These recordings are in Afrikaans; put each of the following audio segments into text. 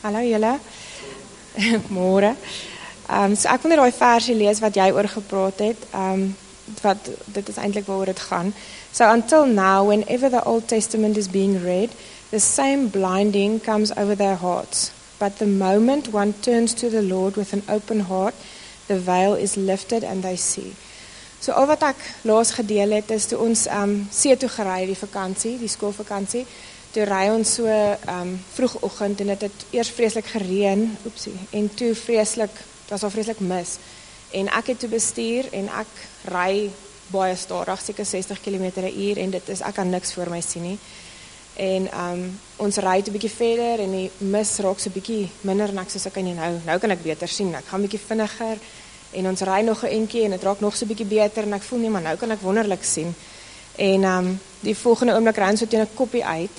Hallo julle, môre. So ek wil net daai versie lees wat jy oor gepraat het. Dit is eintlik waaroor dit gaan. So until now, whenever the Old Testament is being read, the same blinding comes over their hearts. But the moment one turns to the Lord with an open heart, the veil is lifted and they see. So al wat ek laas gedeel het, is toe ons see toe gery die vakansie, die skoolvakansie. Toe ry ons so vroegoggend en dit het eers vreeslik gereën, en toe was al vreeslik mis. En ek het toe bestuur en ek ry baie stadig, seker 60 km/h en ek kan niks voor my sien nie. En ons ry toe bietjie verder en die mis raak so bietjie minder en ek sê okay, nou kan ek beter sien. Ek gaan bietjie vinniger en ons ry nog 'n entjie en dit raak nog so bietjie beter en ek voel nee, maar nou kan ek wonderlik sien. En die volgende oomblik ry ons so teen 'n koppie uit.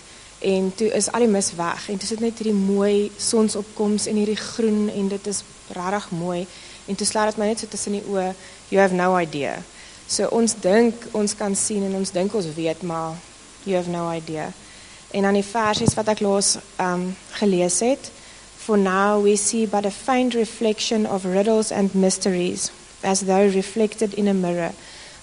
En toe is al die mis weg, en toe sit net hierdie mooi sonsopkoms en hierdie groen, en dit is regtig mooi, en toe slaat dit my net so tussen die oë, you have no idea. So ons dink, ons kan sien, en ons dink ons weet, maar you have no idea. En dan die versies wat ek laas gelees het, for now we see but a faint reflection of riddles and mysteries, as though reflected in a mirror,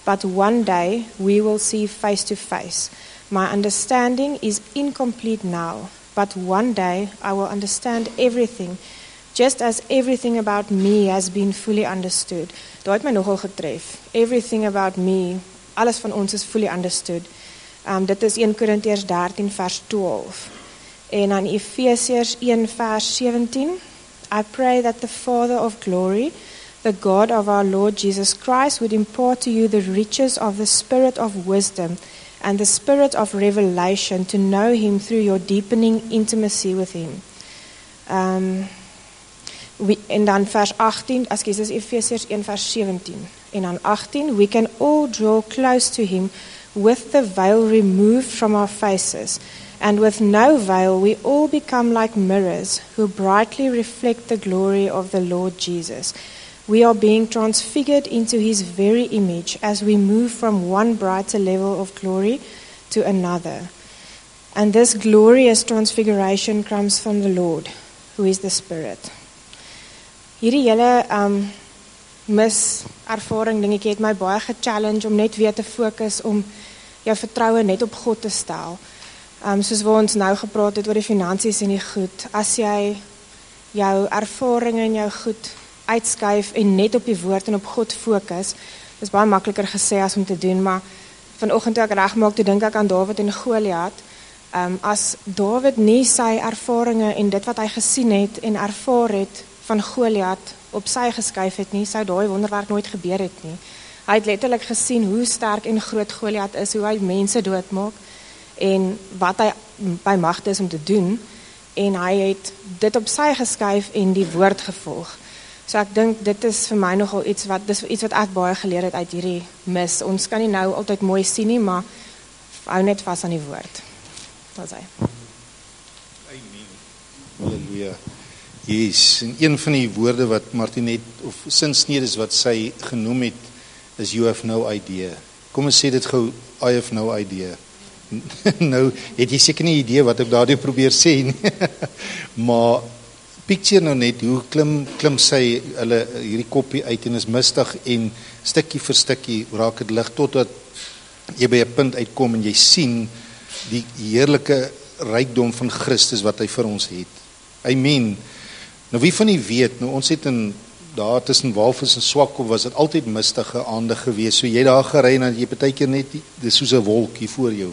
but one day we will see face to face. My understanding is incomplete now, but one day I will understand everything, just as everything about me has been fully understood. Dit het my nogal getref. Everything about me, alles van ons is fully understood. Dit is 1 Korintiërs 13 vers 12. En dan Efesiërs 1 vers 17. I pray that the Father of glory, the God of our Lord Jesus Christ, would impart to you the riches of the spirit of wisdom and the spirit of revelation to know him through your deepening intimacy with him. En dan vers 18, dis Efesiërs 1 vers 17. En dan 18, we can all draw close to him with the veil removed from our faces. And with no veil we all become like mirrors who brightly reflect the glory of the Lord Jesus. We are being transfigured into his very image as we move from one brighter level of glory to another. And this glorious transfiguration comes from the Lord, who is the Spirit. Hierdie hele miservaring dingetjie het my baie gechallenge om net weer te fokus om jou vertroue net op God te stel. Soos waar ons nou gepraat het oor die finansies en die goed. As jy jou ervaring en jou goed uitskuif en net op die woord en op God fokus, is baie makliker gesê as om te doen, maar vanoggend toe ek regmaak, toe dink ek aan Dawid en Goliat. As Dawid nie sy ervarings en dit wat hy gesien het en ervaar het van Goliat op sy geskuif het nie, sou daai wonderwerk nooit gebeur het nie. Hy het letterlik gesien hoe sterk en groot Goliat is, hoe hy mense doodmaak en wat hy by magte is om te doen, en hy het dit op sy geskuif en die woord gevolg. So ek dink dit is vir my nogal iets wat ek baie geleer het uit hierdie mis. Ons kan nie nou altyd mooi sien nie, maar hou net vas aan die woord. Dat is hy. Amen. Halleluja. Yes, en een van die woorde wat Martinet, of sinsnedes wat sy genoem het, is you have no idea. Kom ons sê dit gou, I have no idea. Nou, het jy seker nie idee wat ek daardie probeer sê nie. Maar picture nou net, hoe klim sy hierdie koppie uit en is mistig en stukkie vir stukkie raak het lig totdat jy by 'n punt uitkom en jy sien die heerlike rykdom van Christus wat hy vir ons het. Amen. Nou wie van u weet, nou ons het daar tussen Walvis en Swakop was dit altyd mistige aande gewees. So jy daar gery en jy partykeer net dis soos 'n wolk hier voor jou.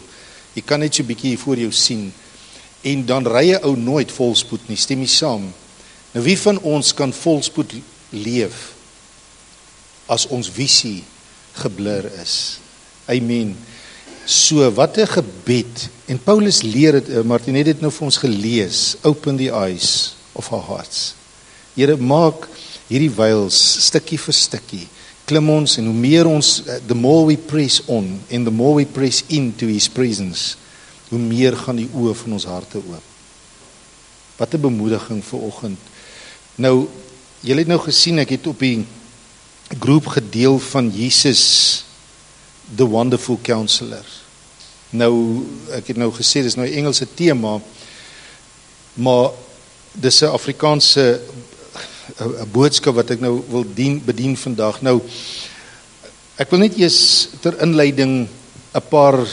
Jy kan net so 'n bietjie hier voor jou sien. En dan ry jy ou nooit volspoed nie, stem jy saam? Nou wie van ons kan volspoed leef as ons visie geblur is? Amen. So wat 'n gebed. En Paulus leer dit, Martin het dit nou vir ons gelees. Open the eyes of our hearts. Here, maak hierdie veils stukkie vir stukkie. Klim ons en hoe meer ons, the more we press on and the more we press into his presence, hoe meer gaan die oë van ons harte oop. Wat 'n bemoediging vir oggend. Nou, julle het nou gesien, ek het op die groep gedeel van Jesus, the wonderful counselor. Nou, ek het nou gesê, dis nou 'n Engelse tema, maar dis 'n Afrikaanse boodskap wat ek nou wil bedien vandag. Nou, ek wil net eers ter inleiding 'n paar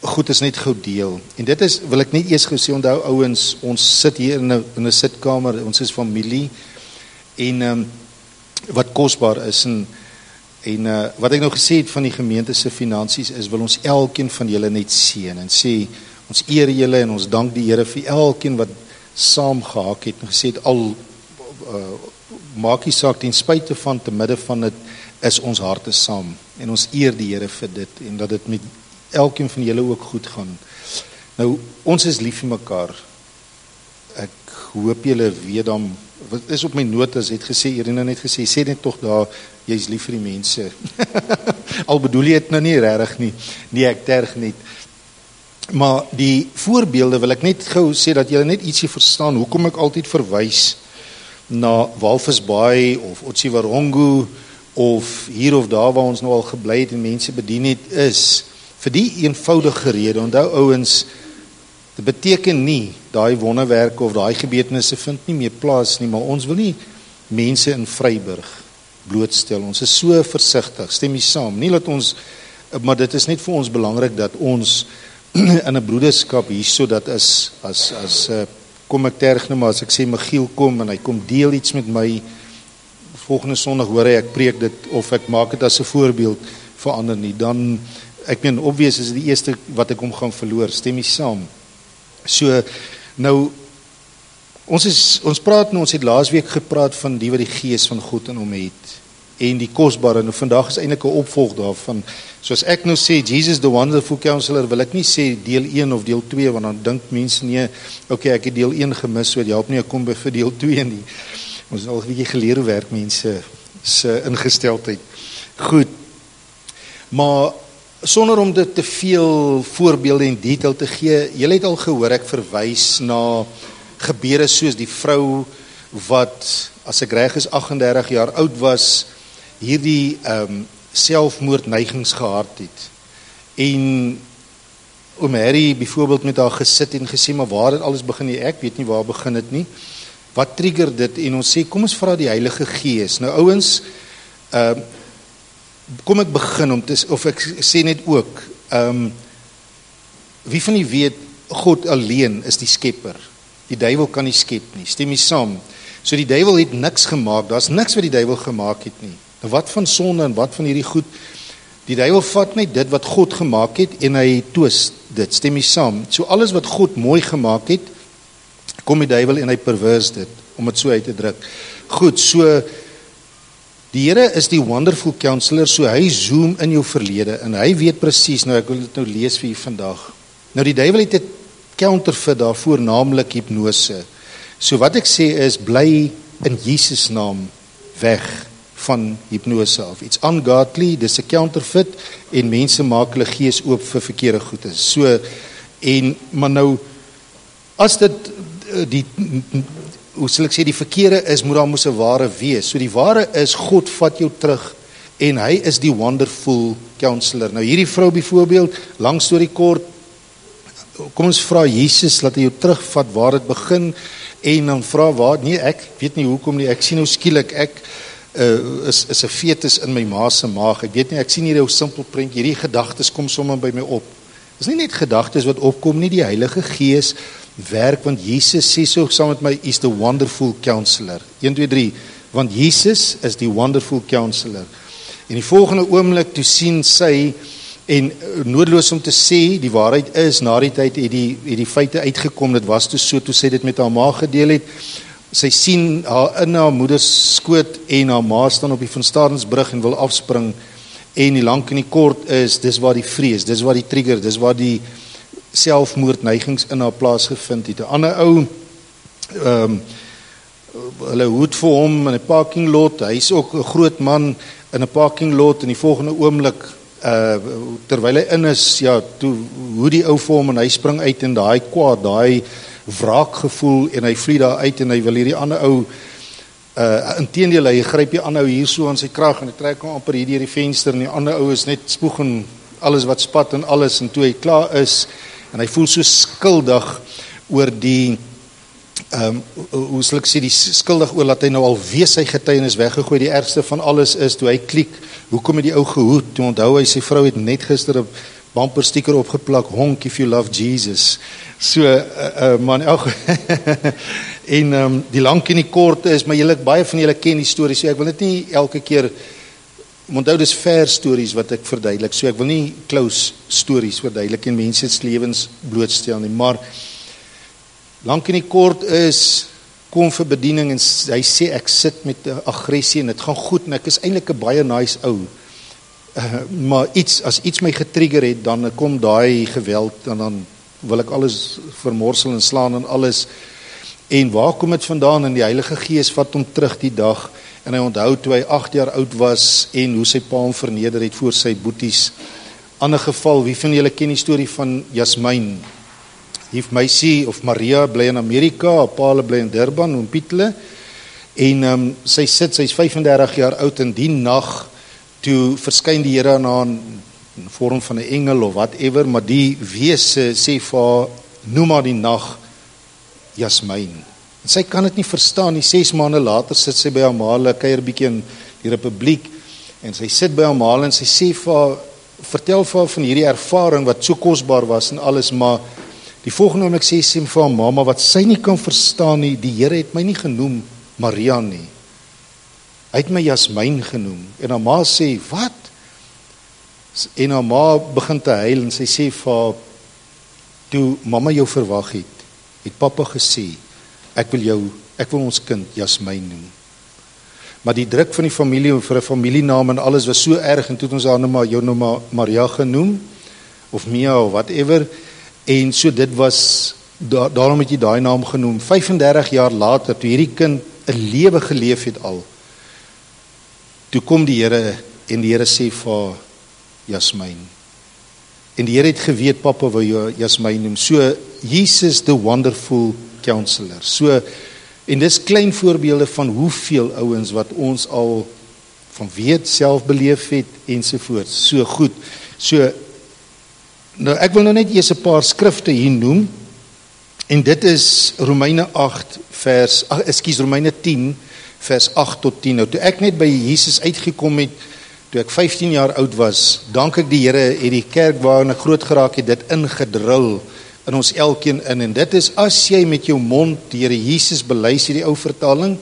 goed is net gou deel. En dit is, wil ek net eers gesê, onthou ouens, ons sit hier in 'n sitkamer, ons is familie, en wat kosbaar is, en wat ek nou gesê het van die gemeente se finansies is, wil ons elkeen van julle net seën en sê, ons eer julle en ons dank die Here vir elkeen wat saam gehaak het en gesê het, al maak nie saak, ten spyte van, te midde van dit, is ons harte saam, en ons eer die Here vir dit, en dat dit met elkeen van julle ook goed gaan. Nou, ons is lief vir mekaar. Ek hoop julle weet dan, wat is op my notas, het gesê, Irina het gesê, sê net tog daar, jy is lief vir die mense. Al bedoel jy het nou nie regtig nie, nee, ek terg net. Maar die voorbeelde wil ek net gou sê, dat julle net ietsie verstaan, hoekom ek altyd verwys na Walvisbaai, of Otjiwarongo, of hier of daar waar ons nou al gebly het en mense bedien het, is vir die eenvoudige rede. Onthou ouens, dit beteken nie daai wonderwerke of daai gebeurtenisse vind nie meer plaas nie, maar ons wil nie mense in Vryburg blootstel. Ons is so versigtig, stem jy saam? Nie dat ons, maar dit is net vir ons belangrik dat ons in 'n broederskap hierso, dat as kom ek terg nou maar, as ek sê Michiel kom en hy kom deel iets met my, volgende Sondag hoor hy, ek preek dit, of ek maak dit as 'n voorbeeld vir ander nie, dan, ek meen, obvious is die eerste wat ek hom gaan verloor, stem jy saam? So, nou, ons praat nou, ons het laasweek gepraat van die wat die gees van God in hom het, en die kosbare, nou vandag is eintlik 'n opvolg daarvan, soos ek nou sê, Jesus the Wonderful Counselor, wil ek nie sê deel 1 of deel 2, want dan dink mense nie, okay, ek het deel 1 gemis, so het help nie, ek kom by vir deel 2 nie, ons het al 'n bietjie geleer hoe werk mense se ingesteldheid. Goed, maar sonder om dit te veel voorbeelde en detail te gee, julle het al gehoor, ek verwys na gebeure soos die vrou wat, as ek reg is, 38 jaar oud was, hierdie selfmoordneigings gehad het. En oom Harry byvoorbeeld met haar gesit en gesê, maar waar het alles begin nie? Ek weet nie waar begin het nie. Wat trigger dit? En ons sê, kom ons vra die Heilige Gees. Nou ouens, kom ek begin om te, of ek sê net ook, wie van die weet, God alleen is die skepper. Die duiwel kan nie skep nie, stem jy saam? So die duiwel het niks gemaak, daar's niks wat die duiwel gemaak het nie. Nou wat van sonde en wat van hierdie goed? Die duiwel vat net dit wat God gemaak het en hy twist dit, stem jy saam? So alles wat God mooi gemaak het, kom die duiwel en hy perverse dit, om het so uit te druk. Goed, so die Here is die Wonderful Counselor, so hy zoom in jou verlede en hy weet presies, nou ek wil dit nou lees vir julle vandag. Nou die duiwel het 'n counterfeit daarvoor, naamlik hipnose. So wat ek sê is, bly in Jesus naam weg van hipnose af. It's ungodly, dis 'n counterfeit en mense maak hulle gees oop vir verkeerde goedes. So, maar nou, as dit hoe sal ek sê, die verkeerde is, moet daar 'n ware wees. So die ware is, God vat jou terug en hy is die Wonderful Counselor. Nou hierdie vrou byvoorbeeld, lang storie kort, kom ons vra Jesus, laat hy jou terugvat waar dit begin, en dan vra waar, nee, ek weet nie hoekom nie, ek sien nou skielik, ek is 'n fetus in my ma se maag, ek weet nie, ek sien hier 'n simpel prentjie, hierdie gedagtes kom sommer by my op. Dis nie net gedagtes wat opkom nie, die Heilige Gees werk, want Jesus sê so saam met my, is the Wonderful Counselor. 1, 2, 3, want Jesus is die Wonderful Counselor. En die volgende oomblik, toe sien sy, en noodloos om te sê, die waarheid is, na die tyd het die feite uitgekom, dit was toe so, toe sy dit met haar ma gedeel het, sy sien haar in haar moeder skoot, en haar ma staan op die Van Stadensbrug en wil afspring, en die lank en die kort is, dis waar die vrees, dis waar die trigger, dis waar die selfmoordneigings in haar plaas gevind het. 'n ander ou, hulle hoed vir hom in 'n parking lot, hy is ook 'n groot man in 'n parking lot, en die volgende oomblik, terwyl hy in is, ja, toe hoe die ou vir hom, en hy spring uit in daai kwaad, daai wraakgevoel, en hy vlieg daar uit, en hy wil hierdie ander ou, inteendeel, hy gryp die ander ou hier so aan sy krag, en hy trek hom amper hier deur die venster, en die ander ou is net spoeg en alles wat spat en alles, en toe hy klaar is, en hy voel so skuldig oor die hoe sal ek sê, die skuldig oor dat hy nou al weer sy getuienis weggegooi. Die ergste van alles is, toe hy klik, hoekom het die ou gehoed? Toe onthou hy, sy vrou het net gister 'n bumper sticker opgeplak, honk if you love Jesus. So, man, en die lank en die kort is, maar baie van julle ken die stories, so ek wil dit nie elke keer, onthou dis ver stories wat ek verduidelik, so ek wil nie close stories verduidelik en mense se lewens blootstel nie, maar lank en die kort is, kom vir bediening en hy sê ek sit met aggressie en dit gaan goed en ek is eintlik 'n baie nice ou. Maar as iets my getrigger het, dan kom daai geweld en dan wil ek alles vermorsel en slaan en alles. En waar kom dit vandaan? En die Heilige Gees vat hom terug die dag en hy onthou toe hy 8 jaar oud was en hoe sy pa hom verneder het voor sy boeties. Ander geval, wie van julle ken die storie van Jasmijn? Lief meisie of Maria bly in Amerika, haar pa bly in Durban, in Pietele. En sy's 35 jaar oud en die nag toe verskyn die Here aan haar in vorm van 'n engel of whatever, maar die wese sê vir haar, noem haar die nag Jasmijn. En sy kan dit nie verstaan nie. 6 maande later sit sy by haar ma, hulle kuier bietjie in die Republiek en sy sit by haar ma en sy sê vir haar, vertel vir haar van hierdie ervaring wat so kosbaar was en alles, maar die volgende oomblik sê sy vir haar ma, wat sy nie kan verstaan nie, die Here het my nie genoem Maria nie. Hy het my Jasmijn genoem. En haar ma sê, wat? En haar ma begin te huil en sy sê vir haar, toe mamma jou verwag het papa gesê, ek wil ons kind Jasmijn noem. Maar die druk van die familie vir 'n familienaam en alles was so erg en toe het ons haar nou jou nou Maria genoem of Mia of whatever. En so dit was daarom het jy daai naam genoem. 35 jaar later toe hierdie kind 'n lewe geleef het al. Toe kom die Here en die Here sê vir Jasmijn. En die Here het geweet papa wou jou Jasmijn noem. So Jesus the wonderful counselor. So en dis klein voorbeelde van hoeveel ouens wat ons al van weet self beleef het ensovoorts. So goed. So nou ek wil nou net eers 'n paar skrifte hier noem. En dit is Romeine 10 vers 8 tot 10. Nou toe ek net by Jesus uitgekom het, toe ek 15 jaar oud was, dank ek die Here het die kerk waarin ek groot geraak het, dit ingedrul in ons elkeen in. En dit is as jy met jou mond die Here Jesus bely, sê die ou vertaling,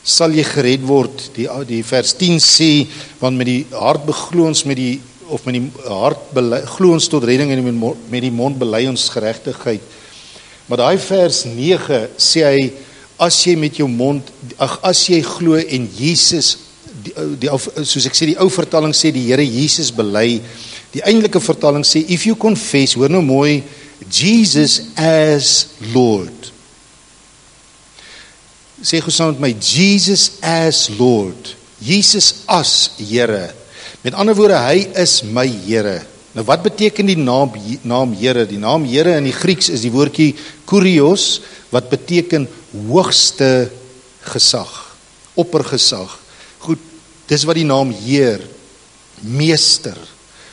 sal jy gered word. Die vers 10 sê, want met die hart beglo ons met die hart glo ons tot redding en met die mond bely ons geregtigheid. Maar daai vers 9 sê hy, as jy met jou mond, as jy glo en Jesus, soos ek sê, die ou vertaling sê die Here Jesus bely, die eintlike vertaling sê, if you confess, hoor nou mooi, Jesus as Lord. Sê gou saam met my, Jesus as Lord, Jesus as Here. Met ander woorde, hy is my Here. Nou wat beteken die naam Here? Die naam Here in die Grieks is die woordjie kurios, wat beteken hoogste gesag, oppergesag. Goed, dis wat die naam Heer, meester,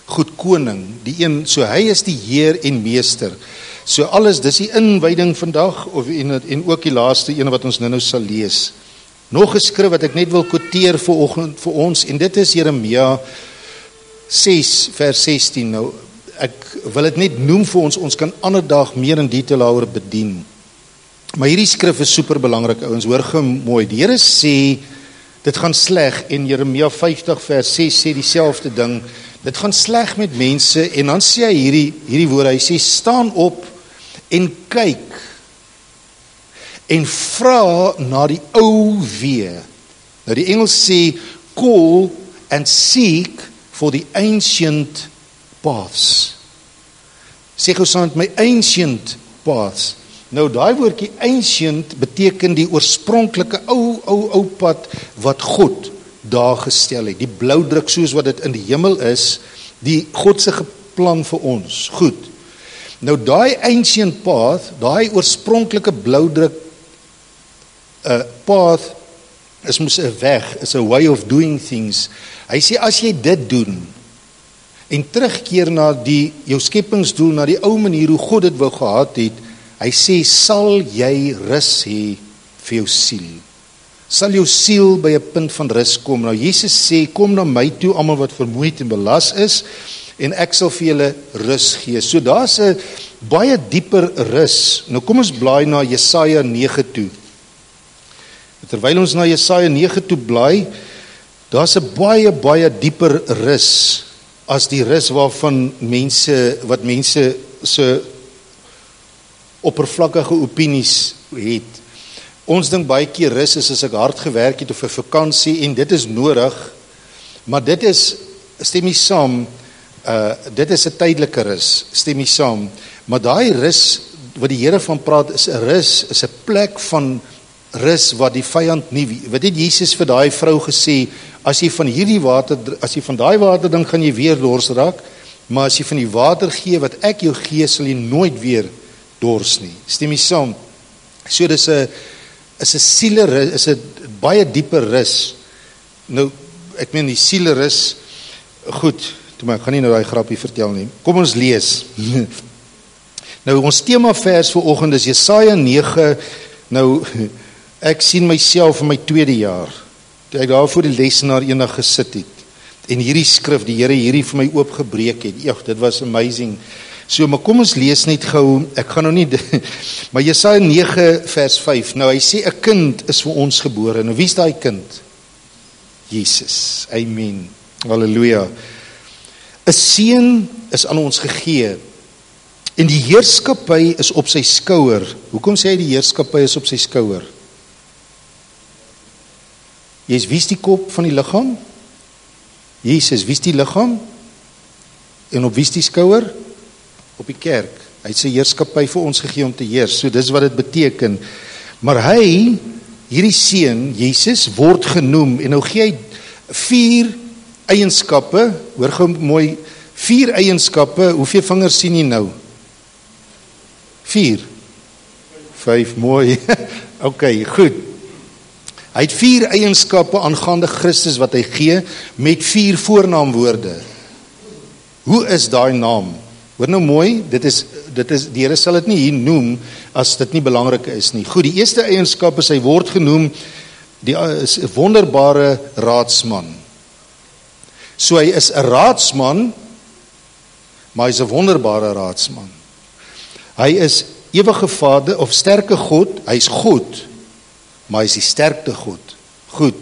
goed koning, die een, so hy is die Heer en meester. So alles, dis die inwyding vandag, en ook die laaste ene wat ons nou sal lees. Nog 'n skrif wat ek net wil quoteer vir ons, en dit is Jeremia 6 vers 16. Nou, ek wil dit net noem vir ons kan ander dag meer in detail daaroor bedien. Maar hierdie skrif is super belangrik, ouens, hoor gou mooi. Die Here sê, dit gaan sleg, en Jeremia 50 vers 6 sê dieselfde ding, dit gaan sleg met mense, en dan sê hy hierdie woorde, hy sê, staan op en kyk, en vra na die ou weë. Nou die Engels sê, call and seek for the ancient paths. Sê gou saam met my, ancient paths. Nou daai woordjie ancient beteken die oorspronklike ou pad wat God daar gestel het. Die bloudruk soos wat dit in die hemel is, die God se plan vir ons. Goed. Nou daai ancient path, daai oorspronklike bloudruk path is mos 'n weg, is a way of doing things. Hy sê as jy dit doen en terugkeer na jou skepingsdoel, na die ou manier hoe God dit wou gehad het, hy sê, sal jy rus hê vir jou siel? Sal jou siel by 'n punt van rus kom? Nou Jesus sê, kom na my toe, almal wat vermoeid en belas is, en ek sal vir julle rus gee. So daar's 'n baie dieper rus. Nou kom ons blaai na Jesaja 9 toe. Terwyl ons na Jesaja 9 toe blaai, daar's 'n baie dieper rus as die rus waarvan wat mense se oppervlakkige opinies het. Ons dink baie keer rus is as ek hard gewerk het of 'n vakansie, en dit is nodig, maar dit is, stem nie saam, dit is 'n tydelike rus, stem nie saam, maar daai rus wat die Here van praat is 'n rus, is 'n plek van rus wat die vyand nie, wat het Jesus vir daai vrou gesê, as jy van daai water drink, gaan jy weer dors raak, maar as jy van die water gee wat ek jou gee, sal jy nooit weer dors nie. Stem jy saam? So dis 'n sielerus, is 'n baie dieper rus. Nou, ek meen die sielerus, goed, maar ek gaan nie nou daai grappie vertel nie. Kom ons lees. Nou ons tema vers vir oggend is Jesaja 9. Nou ek sien myself in my 2de jaar. Toe ek daar voor die lesenaar eendag gesit het en hierdie skrif, die Here hierdie vir my oopgebreek het. Ja, dit was amazing. So, maar kom ons lees net gou. Ek gaan nou nie maar Jesaja 9 vers 5. Nou hy sê 'n kind is vir ons gebore. Nou wie is daai kind? Jesus. Amen. Halleluja. 'n seun is aan ons gegee en die heerskappy is op sy skouer. Hoekom sê hy die heerskappy is op sy skouer? Wie is die kop van die liggaam? Jesus. Wie is die liggaam? En op wie is die skouer? Op die kerk. Hy het sy heerskappy vir ons gegee om te heers. So dis wat dit beteken. Maar hy, hierdie seun, Jesus, word genoem, en nou gee hy 4 eienskappe, hoor gou mooi, 4 eienskappe, hoeveel vingers sien jy nou? 4? 5, mooi. Ok, goed. Hy het 4 eienskappe aangaande Christus wat hy gee, met 4 voornaamwoorde. Hoe is daai naam? Hoor nou mooi, dit is die Here sal dit nie hier noem, as dit nie belangrik is nie. Goed, die eerste eienskap is, hy word genoem, die is 'n wonderbare raadsman. So hy is 'n raadsman, maar hy is 'n wonderbare raadsman. Hy is ewige Vader, of sterke God, hy is God, maar hy is die sterkte God. Goed,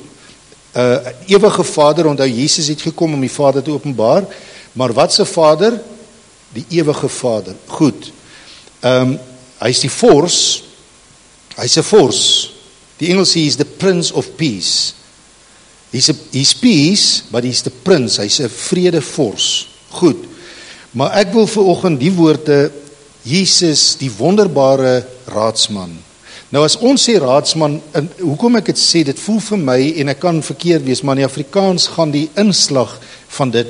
ewige Vader, onthou Jesus het gekom om die Vader te openbaar, maar wat se Vader? Die ewige Vader. Goed, hy is die force, hy's 'n force. Die Engels sê, he's the Prince of Peace. He's peace, but he's the Prince, hy's 'n vrede force. Goed, maar ek wil vanoggend die woorde, Jesus, die wonderbare raadsman. Nou as ons sê raadsman, hoekom ek dit sê, dit voel vir my, en ek kan verkeerd wees, maar in die Afrikaans gaan die inslag van dit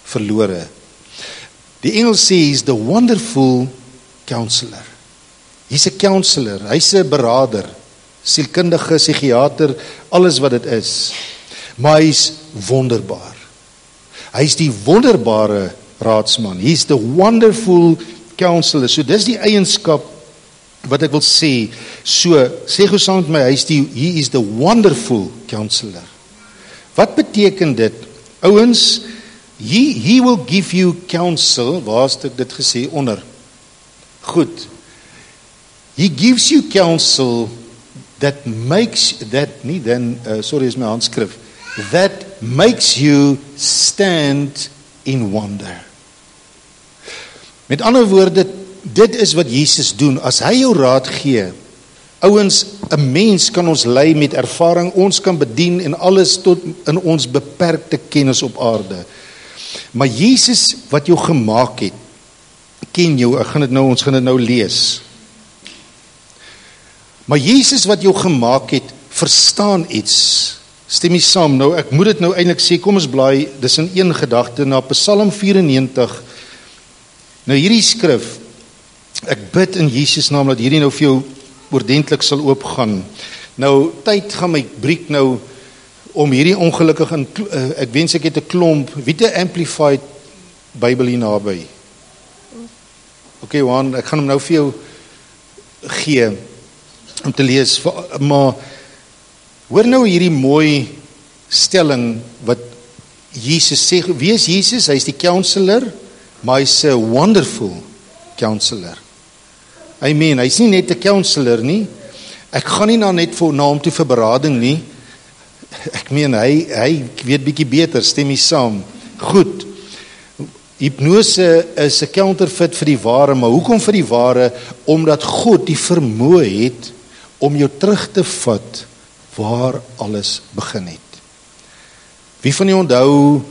verlore. Die Engels sê, he's the wonderful counselor. He's a counselor, hy's 'n beraader, sielkundige, psigiater, alles wat dit is. Maar hy's wonderbaar. Hy's die wonderbare raadsman. He's the wonderful counselor. So dis die eienskap wat ek wil sê. So, sê gou saam met my, he is the wonderful counselor. Wat beteken dit? Ouens, he will give you counsel. Waar het ek dit gesê? Onder. Goed. He gives you counsel that makes, sorry is my handskrif, that makes you stand in wonder. Met ander woorde, dit is wat Jesus doen. As hy jou raad gee, ouens, 'n mens kan ons lei met ervaring, ons kan bedien en alles tot in ons beperkte kennis op aarde. Maar Jesus wat jou gemaak het, ken jou, ons gaan dit nou lees. Maar Jesus wat jou gemaak het, verstaan iets. Stem jy saam? Nou, ek moet dit nou eintlik sê, kom ons blaai, dis in een gedagte, na Psalm 94. Nou hierdie skrif, ek bid in Jesus naam, dat hierdie nou vir jou oordentlik sal oopgaan. Nou, tyd gaan my breek nou, om hierdie ongelukkig, ek wens ek het 'n klomp, wie het 'n Amplified Bybel hier naby? Ok, Juan, ek gaan hom nou vir jou, gee om te lees, maar hoor nou hierdie mooi stelling wat Jesus sê. Wie is Jesus? Hy is die counselor, maar hy is 'n wonderful counselor. Amen. Hy is nie net 'n counselor nie. Ek gaan nie net na hom toe vir berading nie. Ek meen hy weet bietjie beter, stem jy saam? Goed. Hipnose is 'n counterfeit vir die ware, maar hoekom vir die ware? Omdat God die vermoë het om jou terug te vat waar alles begin het. Wie van julle onthou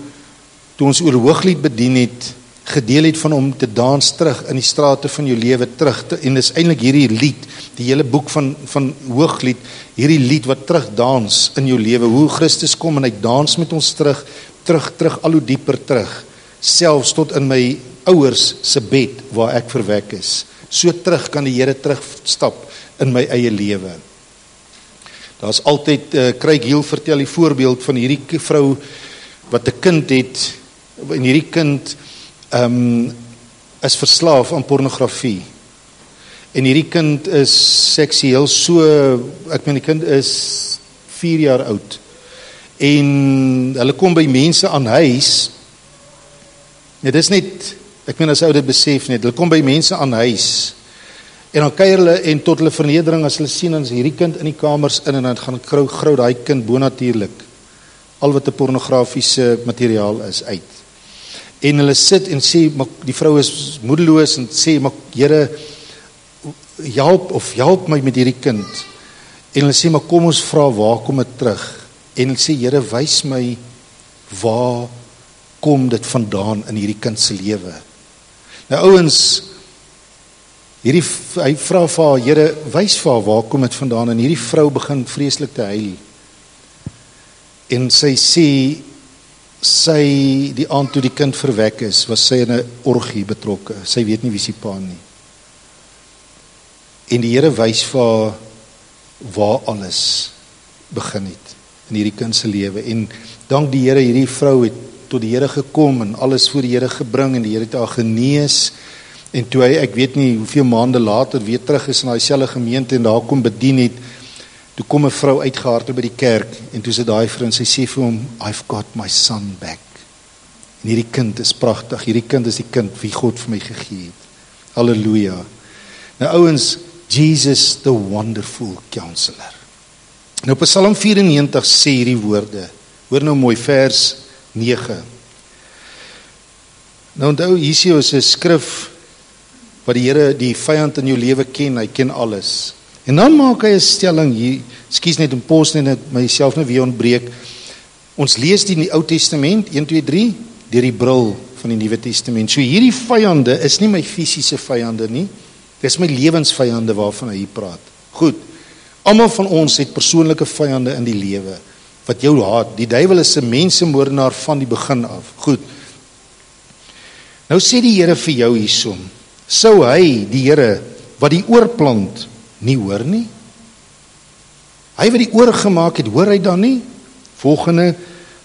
toe ons oor Hooglied bedien het, gedeel het van om te dans terug in die strate van jou lewe terug en dis eintlik hierdie lied, die hele boek van Hooglied, hierdie lied wat terugdans in jou lewe, hoe Christus kom en hy dans met ons terug al hoe dieper terug, selfs tot in my ouers se bed waar ek verwek is. So terug kan die Here terugstap in my eie lewe. Daar's altyd, Craig Hill vertel die voorbeeld van hierdie vrou wat 'n kind het, en hierdie kind is verslaaf aan pornografie. En hierdie kind is seksueel ek meen die kind is 4 jaar oud. En hulle kom by mense aan huis. Ja, dis net, ek meen as ou dit besef net, hulle kom by mense aan huis. En dan kuier hulle en tot hulle vernedering as hulle sien dan is hierdie kind in die kamers in en dan gaan grou daai kind bonatuurlik al wat 'n pornografiese materiaal is uit. En hulle sit en sê, maar die vrou is moedeloos en sê, maar Here, help my met hierdie kind. En hulle sê, maar kom ons vra, waar kom dit terug? En hulle sê, Here, wys my, waar kom dit vandaan in hierdie kind se lewe? Nou ouens, hy vra vir haar, Here, wys vir haar, waar kom dit vandaan? En hierdie vrou begin vreeslik te huil. En sy sê, die aand toe die kind verwek is, was sy in 'n orgie betrokke. Sy weet nie wie sy pa nie. En die Here wys vir haar waar alles begin het in hierdie kind se lewe. En dank die Here, hierdie vrou het tot die Here gekom en alles voor die Here gebring en die Here het haar genees. En toe hy, ek weet nie hoeveel maande later weer terug is in daai selfde gemeente en daar kom bedien het, toe kom 'n vrou uitgehardloop by die kerk en toe sit daai vrou en sy sê vir hom, I've got my son back. En hierdie kind is pragtig. Hierdie kind is die kind wie God vir my gegee het. Halleluja. Nou ouens, Jesus the wonderful counselor. Nou Psalm 94 sê hierdie woorde. Hoor nou mooi vers 9. Nou onthou Hesio is 'n skrif wat die Here die vyand in jou lewe ken, hy ken alles. En dan maak hy 'n stelling hier, ekskuus net om pos net myself net weer ontbreek. Ons lees die Ou Testament 1 2 3 deur die bril van die Nuwe Testament. So hierdie vyande is nie my fisiese vyande nie. Dis my lewensvyande waarvan hy praat. Goed. Almal van ons het persoonlike vyande in die lewe wat jou haat. Die duiwel is 'n mensemoordenaar van die begin af. Goed. Nou sê die Here vir jou hiersom. Sou hy, die Here wat die oorplant nie hoor nie? Hy wat die oor gemaak het, hoor hy dan nie? Volgende,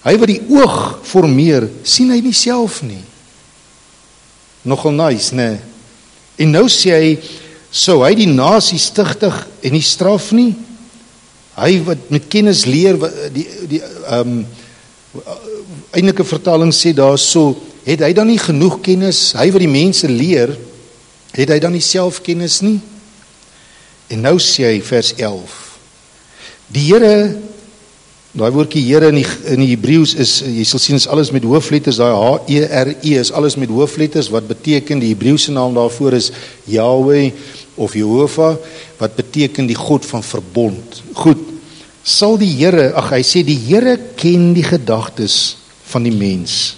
hy wat die oog formeer, sien hy nie self nie? Nogal nice, né? En nou sê hy, sou hy die nasie stigtig en nie straf nie? Hy wat met kennis leer, die eindelike vertaling sê daar so, het hy dan nie genoeg kennis? Hy wat die mense leer, het hy dan nie self kennis nie? En nou sê hy vers 11. Die Here, daai woordjie Here in die Hebreëus is, jy sal sien is alles met hoofletters, daai H-E-R-E is alles met hoofletters, wat beteken die Hebreëse naam daarvoor is Yahweh of Jehovah, wat beteken die God van verbond. Goed, sal die Here, hy sê die Here ken die gedagtes van die mens.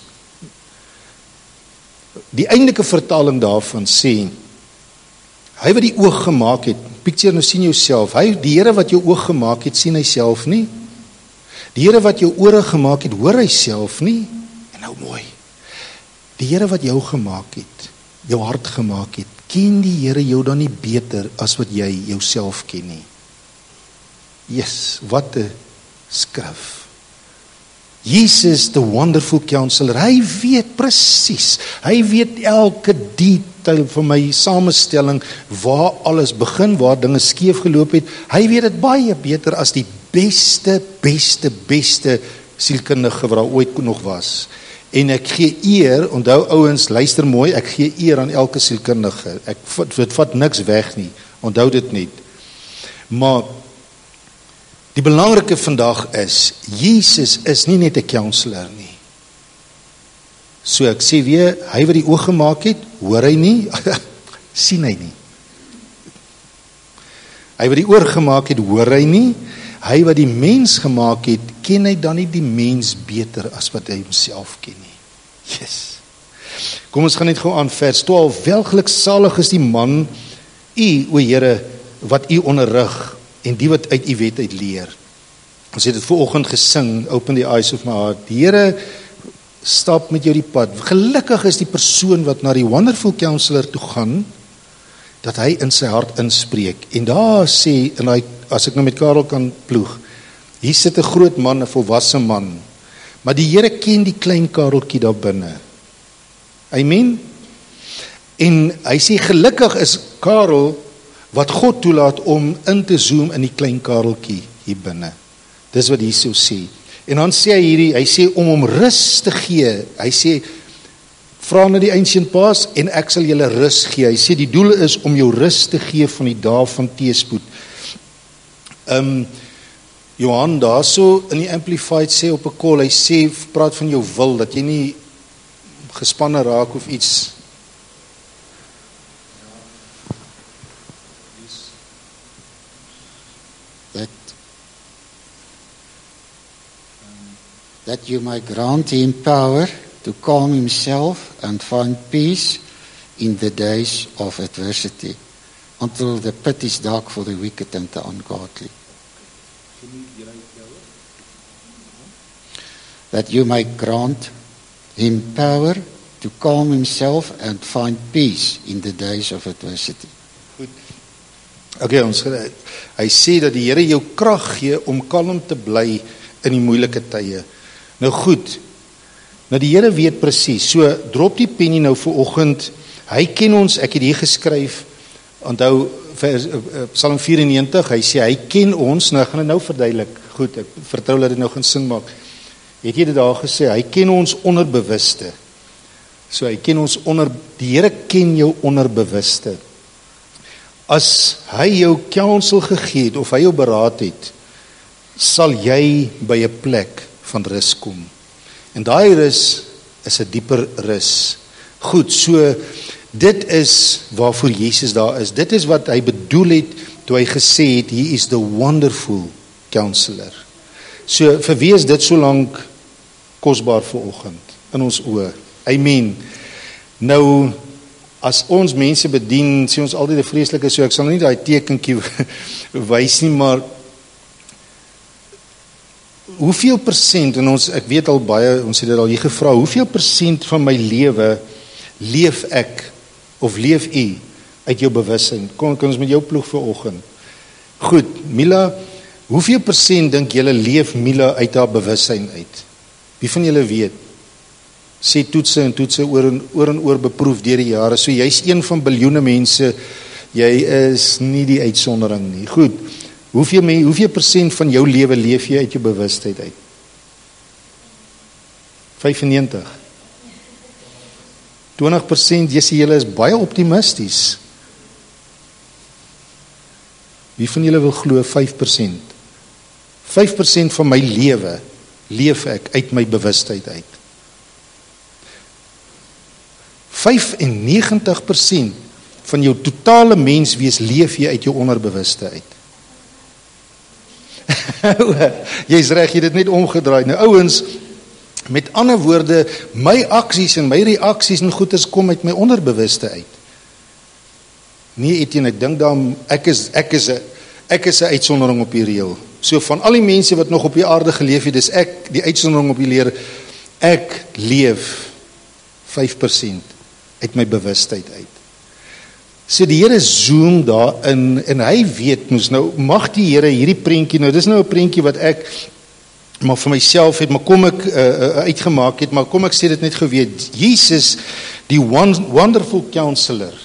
Die eindelike vertaling daarvan sê, hy wat die oog gemaak het, picture nou sien jouself, die Here wat jou oog gemaak het, sien hy self nie. Die Here wat jou ore gemaak het, hoor hy self nie. En nou mooi, die Here wat jou gemaak het, jou hart gemaak het, ken die Here jou dan nie beter as wat jy jouself ken nie. Yes, wat 'n skrif. Jesus, the wonderful counselor, hy weet presies, hy weet elke detail detail, van my samestelling, waar alles begin, waar dinge skeef geloop het. Hy weet dit baie beter as die beste sielkundige wat daar ooit nog was. En ek gee eer, onthou ouens, luister mooi, ek gee eer aan elke sielkundige. Dit vat niks weg nie, onthou dit net. Maar die belangrike vandag is, Jesus is nie net 'n counselor nie. So ek sê weer, hy wat die oog gemaak het, hoor hy nie, sien hy nie. Hy wat die oor gemaak het, hoor hy nie. Hy wat die mens gemaak het, ken hy dan nie die mens beter as wat hy homself ken nie. Yes. Kom ons gaan net gou aan vers 12. Welgeluksalig is die man, u, o Here, wat u onderrig, en die wat uit u wet uit leer. Ons het dit vanoggend gesing, Open the eyes of my heart. Die Here stap met jou die pad. Gelukkig is die persoon wat na die Wonderful Counselor toe gaan, dat hy in sy hart inspreek. En daar sê, en hy, as ek nou met Karel kan ploeg, hier sit 'n groot man, 'n volwasse man, maar die Here ken die klein Kareltjie daar binne. Amen. En hy sê, gelukkig is Karel wat God toelaat om in te zoom in die klein Kareltjie hier binne. Dis wat hier so sê. En dan sê hy sê om hom rus te gee. Hy sê, vra na die ancient past en ek sal julle rus gee. Hy sê die doel is om jou rus te gee van die dae van teëspoed. Johan daarso in die Amplified sê op 'n call, hy sê praat van jou wil, dat jy nie gespanne raak of iets. That you may grant him power to calm himself and find peace in the days of adversity, until the pit is dark for the wicked and the ungodly. That you may grant him power to calm himself and find peace in the days of adversity. Goed. Okay, hy sê dat die Here jou krag gee om kalm te bly in die moeilike tye. Nou goed, nou die Here weet presies, so drop die pennie nou vir oggend, hy ken ons, ek het hier geskryf, onthou Psalm 94, hy sê hy ken ons, nou ek gaan dit nou verduidelik, goed, ek vertrou dat dit nou gaan sin maak, het jy dit daar gesê, hy ken ons onderbewuste, so hy ken ons die Here ken jou onderbewuste, as hy jou counsel gegee het, of hy jou beraad het, sal jy by 'n plek van rus kom. En daai rus is 'n dieper rus. Goed, so dit is waarvoor Jesus daar is. Dit is wat hy bedoel het toe hy gesê het, he is the wonderful counselor. So vir wie is dit so lank kosbaar vanoggend in ons oë? Amen. Nou as ons mense bedien, sê ons altyd 'n vreeslike, so ek sal nie daai tekentjie wys nie, maar hoeveel persent, en ek weet al baie, ons het dit al hier gevra, hoeveel persent van my lewe leef ek, of leef u, uit jou bewussyn? Kan ons met jou ploeg vanoggend? Goed, Mila, hoeveel persent dink julle leef Mila uit haar bewussyn uit? Wie van julle weet? Sê toetse en toetse oor en oor beproef deur die jare, so jy's een van biljoene mense, jy is nie die uitsondering nie. Goed, hoeveel persent van jou lewe leef jy uit jou bewustheid uit? 95. 20%, jy sê julle is baie optimisties. Wie van julle wil glo 5%? 5% van my lewe leef ek uit my bewustheid uit. 95% van jou totale menswees leef jy uit jou onderbewuste uit. Jy's reg, jy het dit net omgedraai. Nou ouens, met ander woorde, my aksies en my reaksies en goeders kom uit my onderbewuste uit. Nee, Etienne, ek dink daarom, ek is 'n uitsondering op die reël. So van al die mense wat nog op die aarde geleef het, dis ek die uitsondering op die leer. Ek leef 5% uit my bewustheid uit. So die Here zoom daarin en hy weet mos nou, mag die Here hierdie prentjie, nou dis nou 'n prentjie wat ek maar vir myself het, maar kom ek uitgemaak het, maar kom ek sê dit net geweet, Jesus, Die wonderful counselor.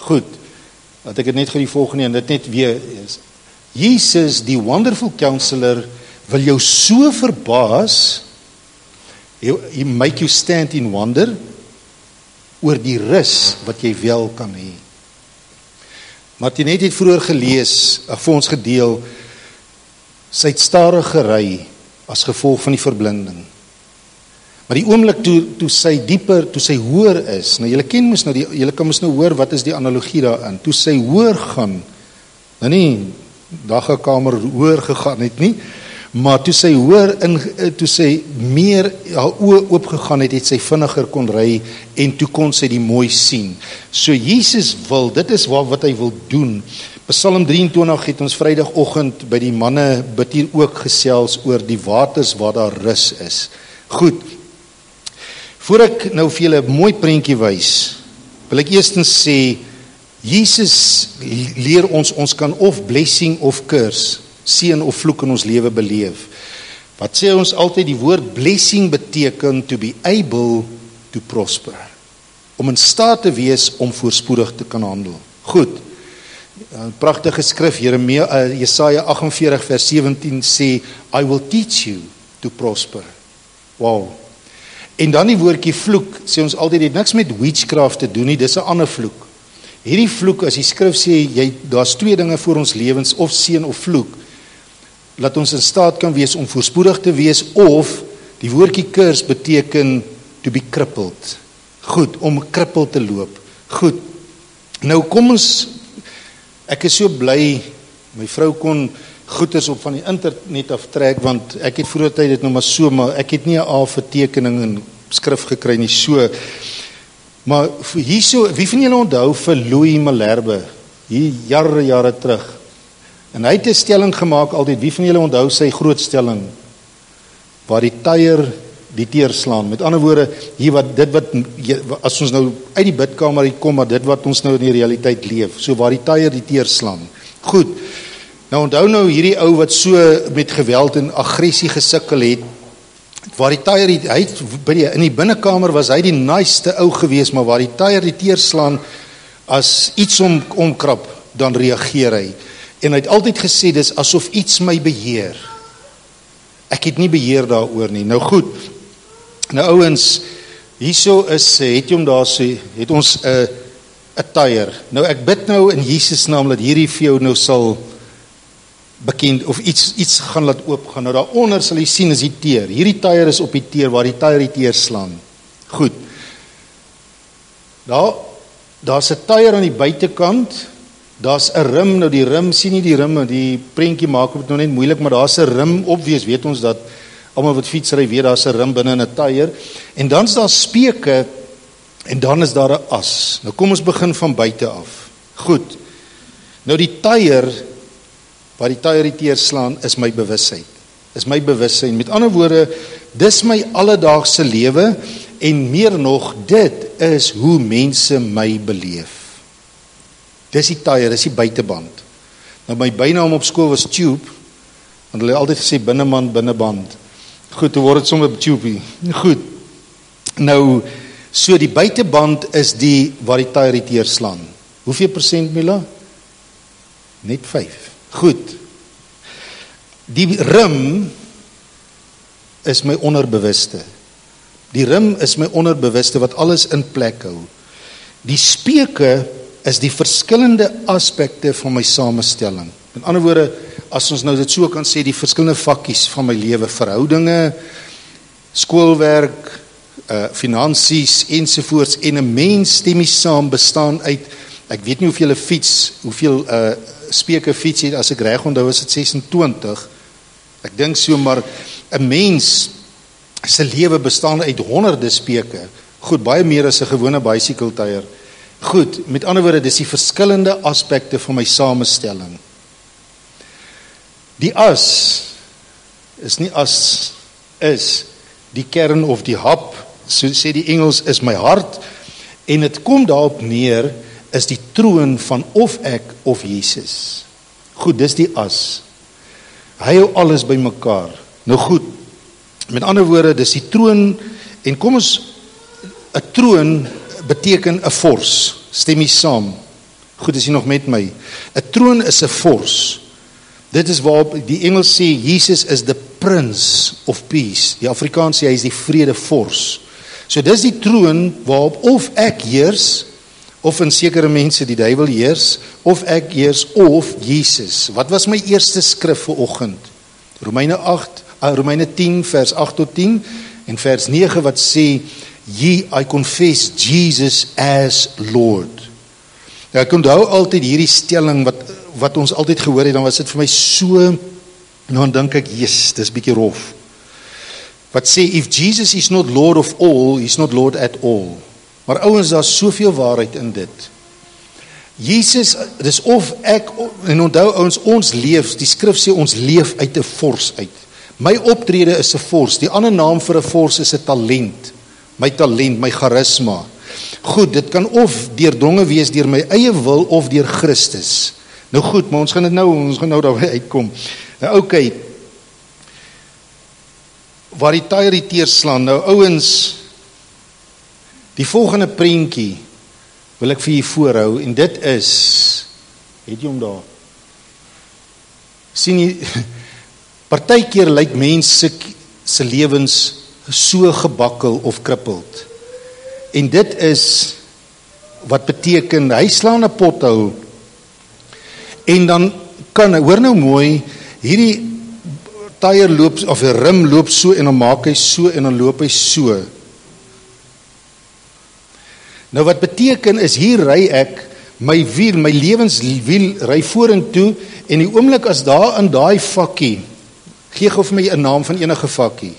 Goed, dat ek het net gou die volgende en dit net weer is. Jesus, die wonderful counselor, wil jou so verbaas, he make you stand in wonder, oor die rus wat jy wel kan hê. Martinet het vroeër gelees, vir ons gedeel, sy het stadig gery as gevolg van die verblinding. Maar die oomblik toe sy dieper, toe sy hoër is, nou julle kan mos nou hoor wat is die analogie daarin, toe sy hoër gaan, nou nie dagkamer hoër gegaan het nie, maar toe sy toe sy meer haar oë oopgegaan het, het sy vinniger kon ry en toe kon sy die mooi sien. So Jesus wil, dit is wat hy wil doen. Psalm 23 het ons Vrydagoggend by die manne bid hier ook gesels oor die waters waar daar rus is. Goed. Voor ek nou vir julle 'n mooi prentjie wys, wil ek eerstens sê Jesus leer ons kan of blessing of curse, seën of vloek in ons lewe beleef. Wat sê ons altyd, die woord blessing beteken to be able to prosper. Om in staat te wees om voorspoedig te kan handel. Goed. Pragtige skrif, Jesaja 48 vers 17 sê, I will teach you to prosper. Wow. En dan die woordjie vloek, sê ons altyd, dit niks met witchcraft te doen nie, dis 'n ander vloek. Hierdie vloek, as die skrif sê, daar's twee dinge voor ons lewens, of seën of vloek, laat ons in staat kan wees om voorspoedig te wees, of die woordjie curse beteken to be crippled. Goed, om krippel te loop. Goed, nou kom ons, ek is so bly, my vrou kon goeders op van die internet aftrek, want ek het vroeër tyd dit nou maar so, maar ek het nie 'n A vir tekening en skrif gekry nie, so. Maar hierso, wie van julle onthou vir Louis Malherbe, hier jare terug, en hy het 'n stelling gemaak altyd, wie van julle onthou sy groot stelling, waar die tyger die teer slaan, met ander woorde, as ons nou uit die bidkamer uitkom, maar dit wat ons nou in die realiteit leef, so waar die tyger die teer slaan. Goed, nou onthou nou hierdie ou wat so met geweld en aggressie gesukkel het, waar die tyger, in die binnekamer was hy die naaste ou gewees, maar waar die tyger die teer slaan, as iets omkrap, dan reageer hy. En hy het altyd gesê, dis asof iets my beheer. Ek het nie beheer daaroor nie. Nou goed, nou ouens, hierso is, het ons 'n tyger. Nou ek bid nou in Jesus naam, dat hierdie vir jou nou sal bekend, of iets gaan laat oopgaan. Nou daaronder sal jy sien is die teer. Hierdie tyger is op die teer, waar die tyger die teer slaan. Goed. Daar's 'n tyger aan die buitekant, daar's 'n rim, nou die rim, sien nie die rim, die prentjie maak dit nou net moeilik, maar daar's 'n rim obvious, weet ons dat, almal wat fietsry weet, daar's 'n rim binne in 'n tyger, en dan's daar speke, en dan is daar 'n as. Nou kom ons begin van buite af. Goed, nou die tyger, waar die tyger die teer slaan, is my bewusheid. Is my bewussyn. Met ander woorde, dis my alledaagse lewe, en meer nog, dit is hoe mense my beleef. Dis die tyger, dis die buiteband. Nou my bynaam op skool was Tube, want hulle het altyd gesê binneman, binneband. Goed, hoe word het sommer Tubie? Goed. Nou, so die buiteband is die waar die tyger die teer slaan. Hoeveel persent, Mila? Net 5. Goed. Die rim is my onderbewuste. Die rim is my onderbewuste wat alles in plek hou. Die speke is die verskillende aspekte van my samestelling. In ander woorde, as ons nou dit so kan sê, die verskillende vakkies van my lewe, verhoudinge, skoolwerk, finansies ensovoorts, en 'n mens stemmie saam bestaan uit, ek weet nie hoeveel speke fiets het, as ek reg onthou is dit 26, ek dink so, maar 'n mens se lewe bestaan uit honderde speke, goed, baie meer as 'n gewone bicycle tyre. Goed, met ander woorde, dis die verskillende aspekte van my samestelling. Die as is nie as, is die kern of die hap, so sê die Engels, is my hart, en het kom daarop neer, is die troon van of ek of Jesus. Goed, dis die as. Hy hou alles by mekaar. Nou goed, met ander woorde, dis die troon, en kom ons, 'n troon beteken 'n fors. Stem jy saam? Goed, is jy nog met my? 'n Troon is 'n fors. Dit is waarop die Engels sê, Jesus is the Prince of Peace. Die Afrikaans sê, hy is die vredefors. So dis die troon waarop of ek heers, of in sekere mense die duiwel heers, of ek heers, of Jesus. Wat was my eerste skrif vir oggend? Romeine 10 vers 8 tot 10 en vers 9 wat sê, I confess Jesus as Lord. Nou, ek onthou altyd hierdie stelling wat ons altyd gehoor het, dan was dit vir my so, dan dink ek, yes, dis bietjie rof. Wat sê, if Jesus is not Lord of all, he's not Lord at all. Maar ouens, daar is soveel waarheid in dit. Jesus, dis of ek, en onthou ouens, ons leef, die skrif sê, ons leef uit 'n fors uit. My optrede is 'n fors, die ander naam vir 'n fors is 'n talent, my charisma. Goed, dit kan of deurdronge wees deur my eie wil, of deur Christus. Nou goed, maar ons gaan nou daarby uitkom. Nou okay, waar die tye die teer slaan, nou ouens, die volgende prentjie wil ek vir julle voorhou, en dit is, het jy hom daar? Sien jy, partykeer lyk mense se lewens so gebakkel of krippeld. En dit is wat beteken, hy slaan 'n pothou, en dan kan, hoor nou mooi, hierdie tyre loop, of 'n rim loop so, en dan maak hy so, en dan loop hy so. Nou wat beteken is, hier ry ek, my lewenswiel ry vorentoe, en die oomblik as daar in daai vakkie, gee gou vir my 'n naam van enige vakkie.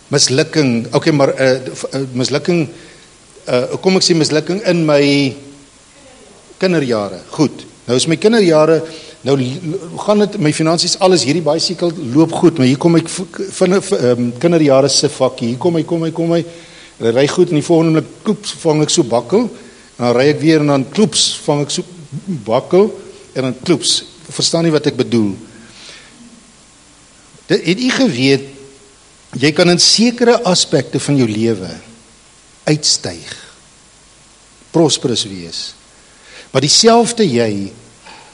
Mislukking, okay, maar mislukking, kom ek sê mislukking in my kinderjare. Goed, nou is my kinderjare, nou gaan dit, my finansies, alles, hierdie bicycle loop goed, maar hier kom ek van kinderjare se vakkie, hier kom hy, ry goed, en die volgende kloeps vang ek so bakkel, en dan ry ek weer, en dan kloeps vang ek so bakkel, en dan kloeps, verstaan nie wat ek bedoel. Het jy geweet, jy kan in sekere aspekte van jou lewe uitstyg, prosperous wees, maar dieselfde jy